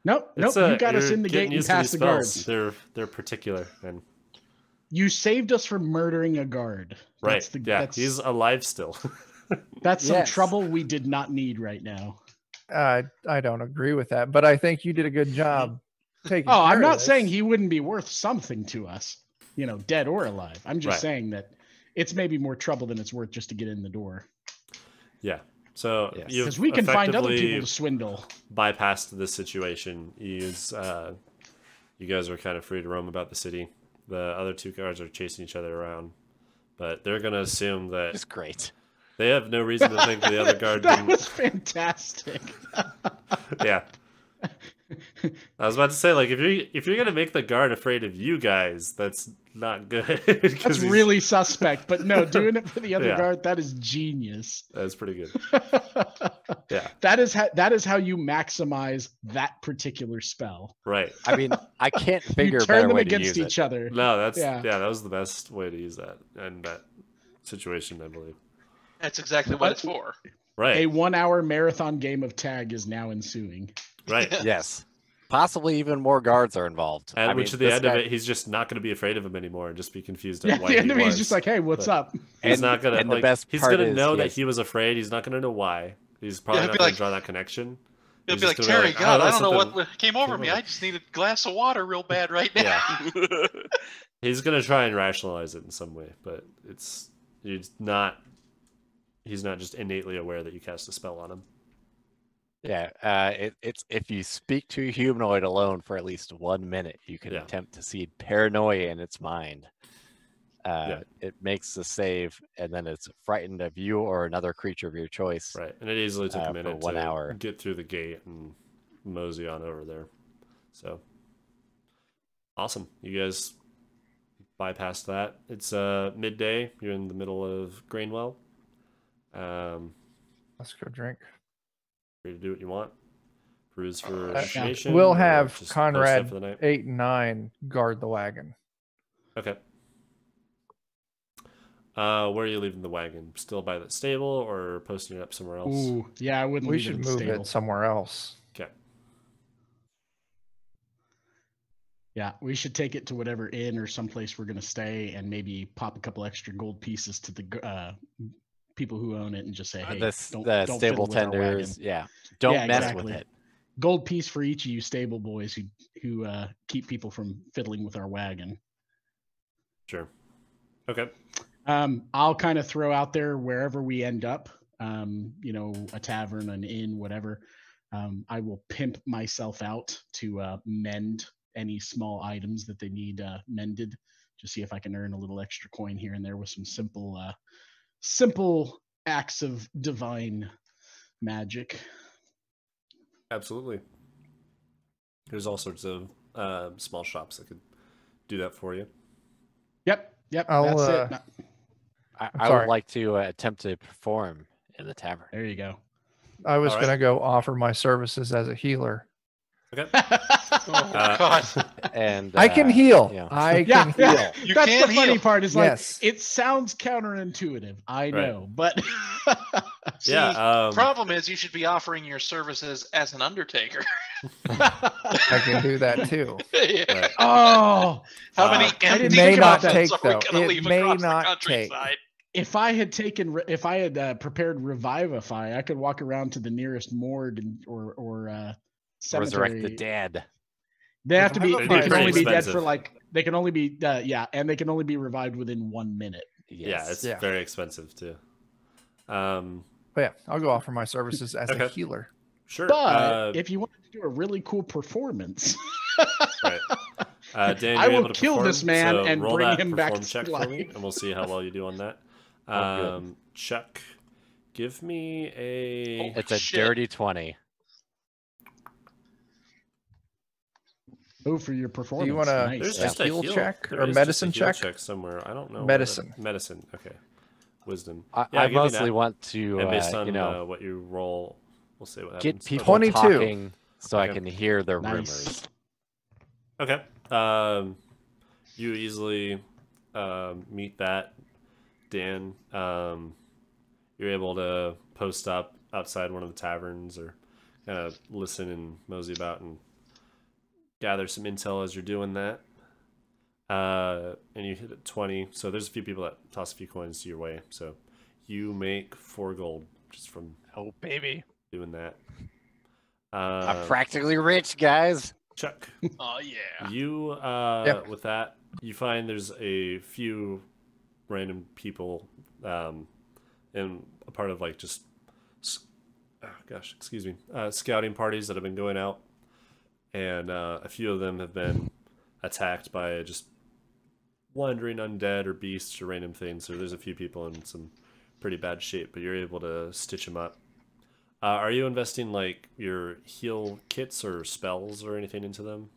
Speaker 5: Nope,
Speaker 1: It's,
Speaker 5: you got us
Speaker 1: you're
Speaker 5: in the
Speaker 1: getting
Speaker 5: gate and
Speaker 1: used to
Speaker 5: past
Speaker 1: these
Speaker 5: the
Speaker 1: spells.
Speaker 5: guards.
Speaker 1: They're particular, and
Speaker 5: You saved us from murdering a guard.
Speaker 1: right,
Speaker 5: That's the,
Speaker 1: yeah,
Speaker 5: that's,
Speaker 1: he's alive still.
Speaker 5: that's some
Speaker 2: Yes.
Speaker 5: trouble we did not need right now.
Speaker 4: I don't agree with that, but I think you did a good job taking.
Speaker 5: Oh, I'm
Speaker 4: care of
Speaker 5: not saying
Speaker 4: this.
Speaker 5: he wouldn't be worth something to us, dead or alive. I'm just
Speaker 1: Right.
Speaker 5: saying that it's maybe more trouble than it's worth just to get in the door.
Speaker 1: Yeah, so
Speaker 2: Yes.
Speaker 1: you've
Speaker 5: Because we can find other
Speaker 1: effectively
Speaker 5: people to swindle.
Speaker 1: bypassed this situation. You guys are kind of free to roam about the city. The other two guards are chasing each other around, but they're gonna assume that
Speaker 2: it's great.
Speaker 1: they have no reason to think the other guard
Speaker 5: That
Speaker 1: didn't.
Speaker 5: was fantastic.
Speaker 1: Yeah. I was about to say, like, if you're gonna make the guard afraid of you guys, that's not good. 'Cause
Speaker 5: That's
Speaker 1: he's-
Speaker 5: really suspect, but no, doing it for the other
Speaker 1: Yeah.
Speaker 5: guard, that is genius.
Speaker 1: that's pretty good. Yeah,
Speaker 5: That is how you maximize that particular spell.
Speaker 1: right.
Speaker 2: I mean, I can't figure
Speaker 5: You
Speaker 2: a better
Speaker 5: turn them
Speaker 2: way to
Speaker 5: against
Speaker 2: use
Speaker 5: each
Speaker 2: it.
Speaker 5: other.
Speaker 1: No, that's
Speaker 5: Yeah.
Speaker 1: yeah, that was the best way to use that in that situation, I believe.
Speaker 6: That's exactly what it's for.
Speaker 1: Right,
Speaker 5: A 1-hour marathon game of tag is now ensuing.
Speaker 1: right.
Speaker 2: Yes, possibly even more guards are involved.
Speaker 1: And
Speaker 2: I
Speaker 1: which
Speaker 2: mean,
Speaker 1: at the
Speaker 2: this
Speaker 1: end
Speaker 2: guy-
Speaker 1: of it, he's just not going to be afraid of him anymore and just be confused
Speaker 5: Yeah,
Speaker 1: at
Speaker 5: at
Speaker 1: why
Speaker 5: the end
Speaker 1: he
Speaker 5: of it,
Speaker 1: was.
Speaker 5: he's just like, hey, what's
Speaker 1: But-
Speaker 5: up?
Speaker 1: He's
Speaker 2: And-
Speaker 1: not gonna.
Speaker 2: and the
Speaker 1: like,
Speaker 2: best
Speaker 1: he's
Speaker 2: part
Speaker 1: gonna
Speaker 2: is
Speaker 1: know
Speaker 2: he
Speaker 1: that
Speaker 2: has-
Speaker 1: he was afraid. He's not gonna know why. He's probably
Speaker 6: he'll
Speaker 1: not
Speaker 6: be
Speaker 1: gonna
Speaker 6: like-
Speaker 1: draw that connection.
Speaker 6: He'll
Speaker 1: He's
Speaker 6: be like,
Speaker 1: just gonna
Speaker 6: Terry,
Speaker 1: "Oh,
Speaker 6: God, I
Speaker 1: that's
Speaker 6: don't know
Speaker 1: something-
Speaker 6: what came over me.
Speaker 1: over."
Speaker 6: I just need a glass of water real bad right now.
Speaker 1: Yeah. He's gonna try and rationalize it in some way, but he's not just innately aware that you cast a spell on him.
Speaker 2: Yeah, it's if you speak to a humanoid alone for at least 1 minute, you can
Speaker 1: Yeah.
Speaker 2: attempt to seed paranoia in its mind.
Speaker 1: Yeah.
Speaker 2: It makes the save, and then it's frightened of you or another creature of your choice.
Speaker 1: Right, and it easily took a
Speaker 2: for
Speaker 1: minute
Speaker 2: 1
Speaker 1: to
Speaker 2: hour.
Speaker 1: get through the gate and mosey on over there. So awesome, you guys bypassed that. It's midday. You're in the middle of Grainwell.
Speaker 4: Let's go drink.
Speaker 1: Free to do what you want. Peruse for
Speaker 4: Yeah.
Speaker 1: information.
Speaker 4: We'll
Speaker 1: or
Speaker 4: have
Speaker 1: just post
Speaker 4: Conrad
Speaker 1: up for the night.
Speaker 4: 8 and 9 guard the wagon.
Speaker 1: Okay. Where are you leaving the wagon? Still by the stable or posting it up somewhere else?
Speaker 5: Ooh, yeah, I wouldn't
Speaker 4: We
Speaker 5: leave it
Speaker 4: should
Speaker 5: in the
Speaker 4: move
Speaker 5: stable.
Speaker 4: it somewhere else.
Speaker 1: Okay.
Speaker 5: Yeah, we should take it to whatever inn or someplace we're going to stay and maybe pop a couple extra gold pieces to the people who own it and just say, hey,
Speaker 2: The
Speaker 5: don't
Speaker 2: stable
Speaker 5: fiddle with our wagon.
Speaker 2: tenders, yeah, don't
Speaker 5: Yeah,
Speaker 2: mess
Speaker 5: exactly.
Speaker 2: with it.
Speaker 5: Gold piece for each of you stable boys who keep people from fiddling with our wagon.
Speaker 1: Sure. Okay.
Speaker 5: I'll kind of throw out there wherever we end up, a tavern, an inn, whatever. I will pimp myself out to mend any small items that they need mended, to see if I can earn a little extra coin here and there with some simple acts of divine magic.
Speaker 1: Absolutely. There's all sorts of small shops that could do that for you.
Speaker 5: Yep,
Speaker 4: I'll,
Speaker 5: that's it.
Speaker 2: I would like to attempt to perform in the tavern.
Speaker 5: There you go.
Speaker 4: I was
Speaker 1: All right.
Speaker 4: going to go offer my services as a healer.
Speaker 1: Okay.
Speaker 6: Oh God.
Speaker 2: And
Speaker 4: I can heal.
Speaker 2: yeah.
Speaker 4: I can heal.
Speaker 5: Yeah.
Speaker 6: You
Speaker 5: That's
Speaker 6: can
Speaker 5: the funny
Speaker 6: heal.
Speaker 5: part. Is
Speaker 4: Yes.
Speaker 5: like it sounds counterintuitive. I
Speaker 1: Right.
Speaker 5: know, but
Speaker 6: See,
Speaker 1: Yeah.
Speaker 6: problem is you should be offering your services as an undertaker.
Speaker 4: I can do that too.
Speaker 6: Yeah.
Speaker 1: Right.
Speaker 5: oh,
Speaker 6: How many
Speaker 1: I
Speaker 5: didn't
Speaker 6: empty
Speaker 5: think about
Speaker 6: coffins
Speaker 5: that.
Speaker 6: are we
Speaker 4: Take, though.
Speaker 6: gonna
Speaker 4: It
Speaker 6: leave
Speaker 4: may
Speaker 6: across
Speaker 4: not
Speaker 6: the countryside?
Speaker 5: if I had prepared Revivify, I could walk around to the nearest morgue or cemetery.
Speaker 2: resurrect the dead.
Speaker 5: They have to be.
Speaker 4: Revivify
Speaker 5: They
Speaker 4: is
Speaker 5: can
Speaker 4: pretty
Speaker 5: only be dead
Speaker 1: expensive.
Speaker 5: for like. They can only be. And they can only be revived within 1 minute.
Speaker 1: Yeah,
Speaker 2: Yes.
Speaker 1: it's
Speaker 4: Yeah.
Speaker 1: very expensive too.
Speaker 4: But yeah, I'll go offer my services as a
Speaker 1: Okay.
Speaker 4: healer.
Speaker 1: Sure.
Speaker 5: But if you wanted to do a really cool performance,
Speaker 1: right. Dan,
Speaker 5: I
Speaker 1: you're
Speaker 5: will
Speaker 1: able to
Speaker 5: kill
Speaker 1: perform,
Speaker 5: this man
Speaker 1: so
Speaker 5: and
Speaker 1: roll
Speaker 5: bring
Speaker 1: that
Speaker 5: him back
Speaker 1: perform
Speaker 5: to
Speaker 1: check for me,
Speaker 5: life.
Speaker 1: and we'll see how well you do on that.
Speaker 2: Oh, good.
Speaker 1: Chuck, give me a.
Speaker 2: It's a
Speaker 6: Shit.
Speaker 2: dirty 20.
Speaker 5: oh, for your performance.
Speaker 4: Do you want to
Speaker 5: Nice.
Speaker 1: There's
Speaker 2: Yeah.
Speaker 1: just a
Speaker 4: heal check
Speaker 1: there
Speaker 4: or
Speaker 1: is just a
Speaker 4: medicine
Speaker 1: heal
Speaker 4: check?
Speaker 1: somewhere. I don't know.
Speaker 4: Medicine.
Speaker 1: Medicine. Okay. Wisdom.
Speaker 2: I
Speaker 1: give me
Speaker 2: mostly
Speaker 1: that.
Speaker 2: want to,
Speaker 1: And based on
Speaker 2: what
Speaker 1: you roll, we'll see what
Speaker 2: get
Speaker 1: happens.
Speaker 2: people
Speaker 4: 22.
Speaker 2: talking so I
Speaker 1: Okay.
Speaker 2: can hear their
Speaker 5: Nice.
Speaker 2: rumors.
Speaker 1: Okay. You easily meet that, Dan. You're able to post up outside one of the taverns or kind of listen and mosey about and gather some intel as you're doing that. And you hit at 20. So there's a few people that toss a few coins to your way. So you make 4 gold just from
Speaker 2: Oh, baby.
Speaker 1: doing that.
Speaker 2: I'm practically rich, guys.
Speaker 1: Chuck.
Speaker 6: Oh yeah.
Speaker 1: You
Speaker 4: Yep.
Speaker 1: with that, you find there's a few random people in a part of like just scouting parties that have been going out, and a few of them have been attacked by just wandering undead or beasts or random things. So there's a few people in some pretty bad shape, but you're able to stitch them up. Are you investing like your heal kits or spells or anything into them?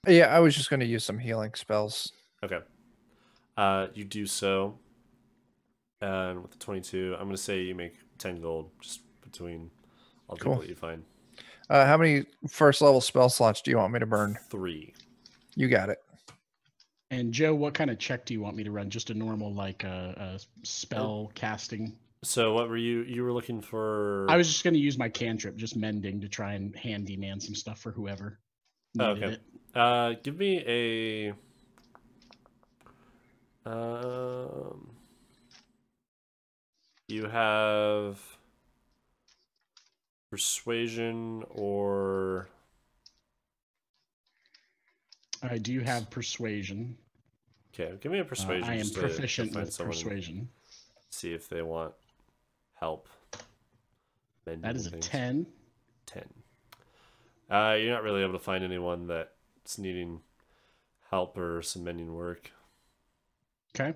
Speaker 4: Yeah, I was just going to use some healing spells.
Speaker 1: Okay. You do so. And with the 22, I'm going to say you make 10 gold just between all the
Speaker 4: Cool.
Speaker 1: people that you find.
Speaker 4: How many first level spell slots do you want me to burn?
Speaker 1: 3.
Speaker 4: You got it.
Speaker 5: And Joe, what kind of check do you want me to run? Just a normal like a spell casting?
Speaker 1: So what were you were looking for?
Speaker 5: I was just going to use my cantrip, just mending, to try and handyman some stuff for whoever needed
Speaker 1: okay.
Speaker 5: it.
Speaker 1: Give me a you have persuasion or
Speaker 5: I do have persuasion.
Speaker 1: okay, give me a persuasion.
Speaker 5: I am
Speaker 1: just to
Speaker 5: proficient
Speaker 1: find
Speaker 5: with
Speaker 1: someone and
Speaker 5: persuasion.
Speaker 1: see if they want help.
Speaker 5: That is a
Speaker 1: things.
Speaker 5: 10.
Speaker 1: 10. You're not really able to find anyone that's needing help or some mending work.
Speaker 5: Okay.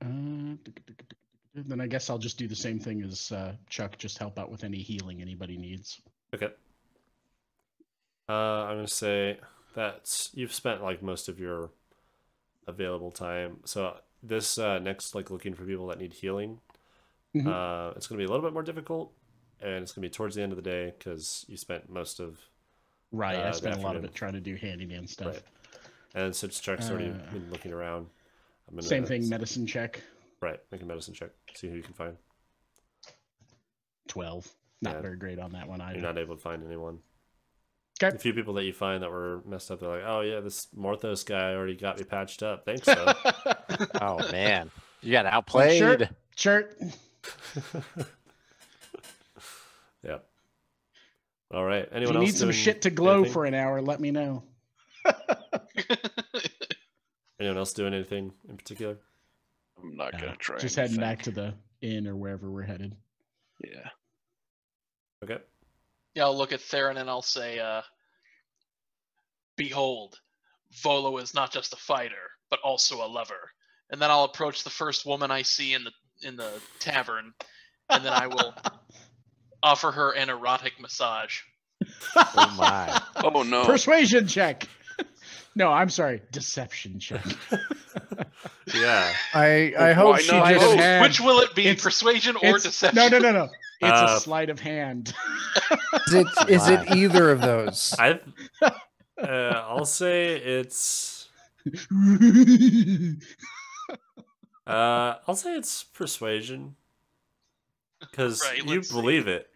Speaker 5: Then I guess I'll just do the same thing as Chuck. Just help out with any healing anybody needs.
Speaker 1: Okay. I'm gonna say that you've spent like most of your available time. So this next, like looking for people that need healing, it's gonna be a little bit more difficult, and it's gonna be towards the end of the day because you spent most of
Speaker 5: I
Speaker 1: the
Speaker 5: spent a lot of
Speaker 1: afternoon.
Speaker 5: it trying to do handyman stuff.
Speaker 1: Right. And since Chuck's already been looking around, I'm gonna
Speaker 5: Same thing, medicine check.
Speaker 1: Right, make a medicine check. See who you can find.
Speaker 5: 12. Not
Speaker 1: Yeah.
Speaker 5: very great on that one either.
Speaker 1: You're not able to find anyone.
Speaker 5: Okay.
Speaker 1: The few people that you find that were messed up, they're like, "Oh yeah, this Morthos guy already got me patched up. Thanks, though."
Speaker 2: Oh man, you got outplayed.
Speaker 5: Shirt.
Speaker 1: Yep. All right.
Speaker 5: If
Speaker 1: Anyone
Speaker 5: you
Speaker 1: else
Speaker 5: need some
Speaker 1: doing
Speaker 5: shit to glow
Speaker 1: anything?
Speaker 5: for an hour, let me know.
Speaker 1: Anyone else doing anything in particular?
Speaker 3: I'm not gonna try.
Speaker 5: Just
Speaker 3: anything.
Speaker 5: heading back to the inn or wherever we're headed.
Speaker 3: Yeah.
Speaker 1: Okay.
Speaker 6: Yeah, I'll look at Theron and I'll say, "Behold, Volo is not just a fighter, but also a lover." And then I'll approach the first woman I see in the tavern, and then I will offer her an erotic massage.
Speaker 2: Oh my.
Speaker 3: Oh no.
Speaker 5: Persuasion check. No, I'm sorry. Deception check.
Speaker 1: Yeah.
Speaker 4: I hope
Speaker 3: Why
Speaker 4: she
Speaker 3: not?
Speaker 4: just.
Speaker 3: Oh,
Speaker 6: Which will it be,
Speaker 5: It's-
Speaker 6: persuasion or
Speaker 5: It's-
Speaker 6: deception?
Speaker 5: No. It's a
Speaker 1: Uh,
Speaker 5: sleight of hand.
Speaker 4: Is it either of those?
Speaker 1: I'll say it's. I'll say it's persuasion. Because
Speaker 6: Right,
Speaker 1: you
Speaker 6: let's see.
Speaker 1: believe it.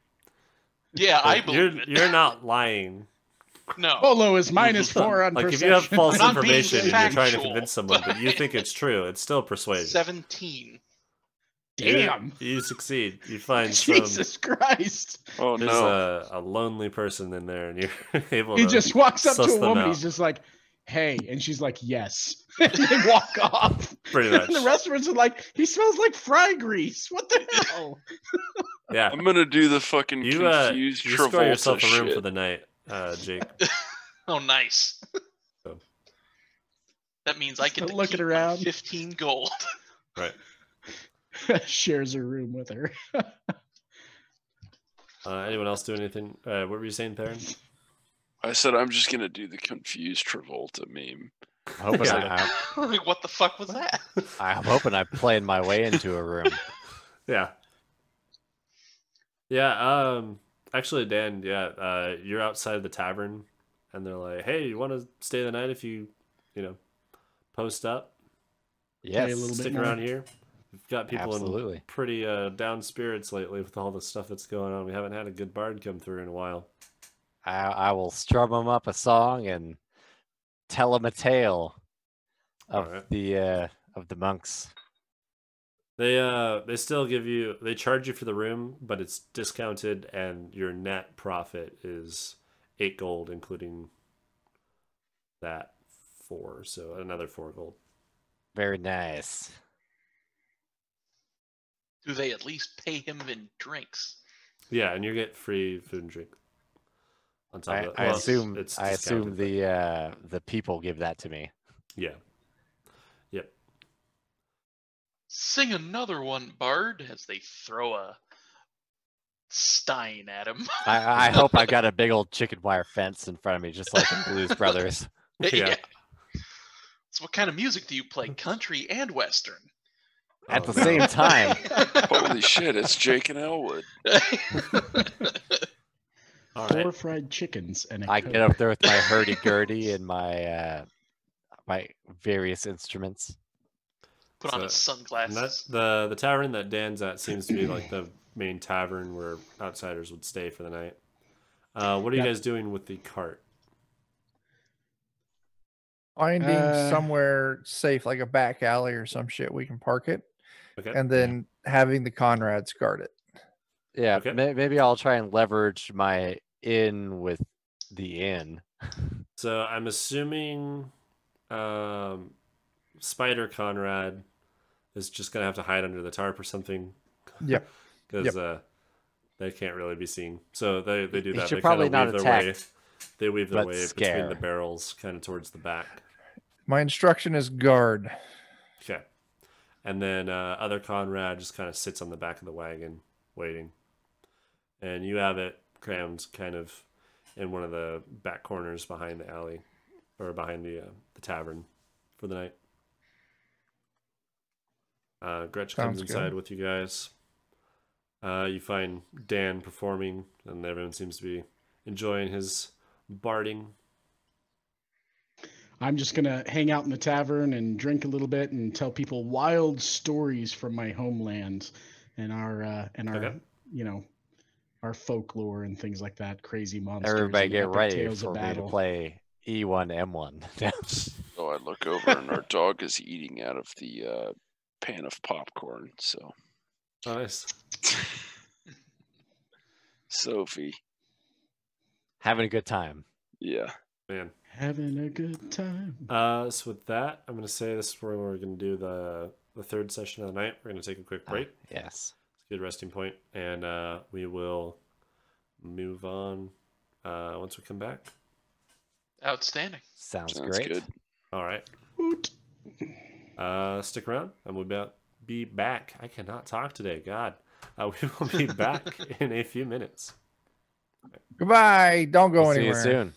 Speaker 6: Yeah, I
Speaker 1: Like,
Speaker 6: believe it.
Speaker 1: You're not lying.
Speaker 6: No.
Speaker 5: Polo is -4 on
Speaker 1: Like if
Speaker 5: perception.
Speaker 1: you have false
Speaker 6: I'm being
Speaker 1: information and you're trying to
Speaker 6: factual,
Speaker 1: convince someone, but you think it's true, it's still persuasion.
Speaker 6: 17.
Speaker 5: Damn.
Speaker 1: You succeed. You find some.
Speaker 5: Jesus Christ.
Speaker 3: Oh
Speaker 1: There's
Speaker 3: no.
Speaker 1: a lonely person in there, and you're able
Speaker 5: He
Speaker 1: to.
Speaker 5: just walks up
Speaker 1: suss
Speaker 5: to a
Speaker 1: them
Speaker 5: woman.
Speaker 1: out.
Speaker 5: He's just like, "Hey," and she's like, "Yes," and they walk off.
Speaker 1: Pretty much.
Speaker 5: And the restaurants are like, "He smells like fry grease. What the hell?"
Speaker 1: Yeah.
Speaker 3: I'm gonna do the fucking
Speaker 1: You
Speaker 3: confused
Speaker 1: you
Speaker 3: Travolta
Speaker 1: score yourself a room
Speaker 3: shit.
Speaker 1: for the night, Jake.
Speaker 6: Oh, nice.
Speaker 1: So.
Speaker 6: That means I get
Speaker 5: Just
Speaker 6: to
Speaker 5: looking
Speaker 6: keep my
Speaker 5: around.
Speaker 6: 15 gold.
Speaker 1: Right.
Speaker 5: Shares a room with her.
Speaker 1: Anyone else do anything? What were you saying, Theron?
Speaker 3: I said I'm just gonna do the confused Travolta meme.
Speaker 2: I'm hoping,
Speaker 1: Yeah.
Speaker 6: Like, what the fuck was that?
Speaker 2: I'm hoping I'm playing my way into a room.
Speaker 1: Yeah. Yeah. Actually, Dan. Yeah. You're outside the tavern, and they're like, "Hey, you want to stay the night if you post up?
Speaker 2: Yes.
Speaker 5: little bit
Speaker 1: Stick
Speaker 5: more.
Speaker 1: around here." We've got people
Speaker 2: Absolutely.
Speaker 1: in pretty down spirits lately with all the stuff that's going on. We haven't had a good bard come through in a while.
Speaker 2: I will strum them up a song and tell them a tale of
Speaker 1: Alright.
Speaker 2: the monks.
Speaker 1: They still they charge you for the room, but it's discounted, and your net profit is 8 gold, including that 4, so another 4 gold.
Speaker 2: Very nice.
Speaker 6: Do they at least pay him in drinks?
Speaker 1: Yeah, and you get free food and drink on top of it.
Speaker 2: I
Speaker 1: Well,
Speaker 2: assume
Speaker 1: it's
Speaker 2: I assume
Speaker 1: discounted,
Speaker 2: the people give that to me.
Speaker 1: but yeah. Yep.
Speaker 6: Sing another one, Bard, as they throw a stein at him.
Speaker 2: I hope I got a big old chicken wire fence in front of me, just like in Blues Brothers.
Speaker 1: Yeah.
Speaker 6: So what kind of music do you play? Country and Western?
Speaker 2: At
Speaker 1: Oh,
Speaker 2: the
Speaker 1: no.
Speaker 2: same time,
Speaker 3: Holy shit! It's Jake and Elwood.
Speaker 1: All
Speaker 5: 4
Speaker 1: right.
Speaker 5: fried chickens and a
Speaker 2: I
Speaker 5: Coke.
Speaker 2: get up there with my hurdy-gurdy and my my various instruments.
Speaker 6: Put on his
Speaker 1: So, And
Speaker 6: sunglasses.
Speaker 1: the tavern that Dan's at seems to be like the main tavern where outsiders would stay for the night. What are you
Speaker 5: Yep.
Speaker 1: guys doing with the cart?
Speaker 4: Finding
Speaker 5: Uh,
Speaker 4: somewhere safe, like a back alley or some shit, we can park it,
Speaker 1: Okay.
Speaker 4: and then having the Conrads guard it.
Speaker 2: Yeah,
Speaker 1: Okay.
Speaker 2: maybe I'll try and leverage my in with the inn.
Speaker 1: So I'm assuming Spider Conrad is just gonna have to hide under the tarp or something.
Speaker 4: Yep.
Speaker 1: Because They can't really be seen. So they do
Speaker 2: He
Speaker 1: that.
Speaker 2: should
Speaker 1: They
Speaker 2: probably
Speaker 1: kind of
Speaker 2: not
Speaker 1: weave their way.
Speaker 2: attack,
Speaker 1: They weave their
Speaker 2: but
Speaker 1: way
Speaker 2: scare.
Speaker 1: between the barrels, kind of towards the back.
Speaker 4: My instruction is guard.
Speaker 1: Okay. And then other Conrad just kind of sits on the back of the wagon, waiting. And you have it crammed kind of in one of the back corners behind the alley, or behind the tavern for the night. Gretch comes
Speaker 4: Sounds
Speaker 1: inside
Speaker 4: good.
Speaker 1: with you guys. You find Dan performing, and everyone seems to be enjoying his barding.
Speaker 5: I'm just gonna hang out in the tavern and drink a little bit and tell people wild stories from my homeland and our
Speaker 1: Okay.
Speaker 5: you know, our folklore and things like that. Crazy monsters.
Speaker 2: Everybody
Speaker 5: and
Speaker 2: get
Speaker 5: epic
Speaker 2: ready
Speaker 5: tales
Speaker 2: for
Speaker 5: of
Speaker 2: me to
Speaker 5: battle.
Speaker 2: play E1M1.
Speaker 3: So I look over and our dog is eating out of the pan of popcorn. So
Speaker 1: Nice.
Speaker 3: Sophie,
Speaker 2: Having a good time.
Speaker 3: yeah.
Speaker 1: Man.
Speaker 5: Having a good time.
Speaker 1: So with that, I'm going to say this is where we're going to do the third session of the night. We're going to take a quick break.
Speaker 2: Yes.
Speaker 1: It's a good resting point, and we will move on once we come back.
Speaker 6: Outstanding.
Speaker 2: Sounds
Speaker 3: Sounds
Speaker 2: great.
Speaker 3: good.
Speaker 1: All right.
Speaker 5: Hoot.
Speaker 1: Stick around, and we'll be back. I cannot talk today. God. We will be back in a few minutes.
Speaker 4: Goodbye. Don't go
Speaker 2: We'll see
Speaker 4: anywhere.
Speaker 2: you soon.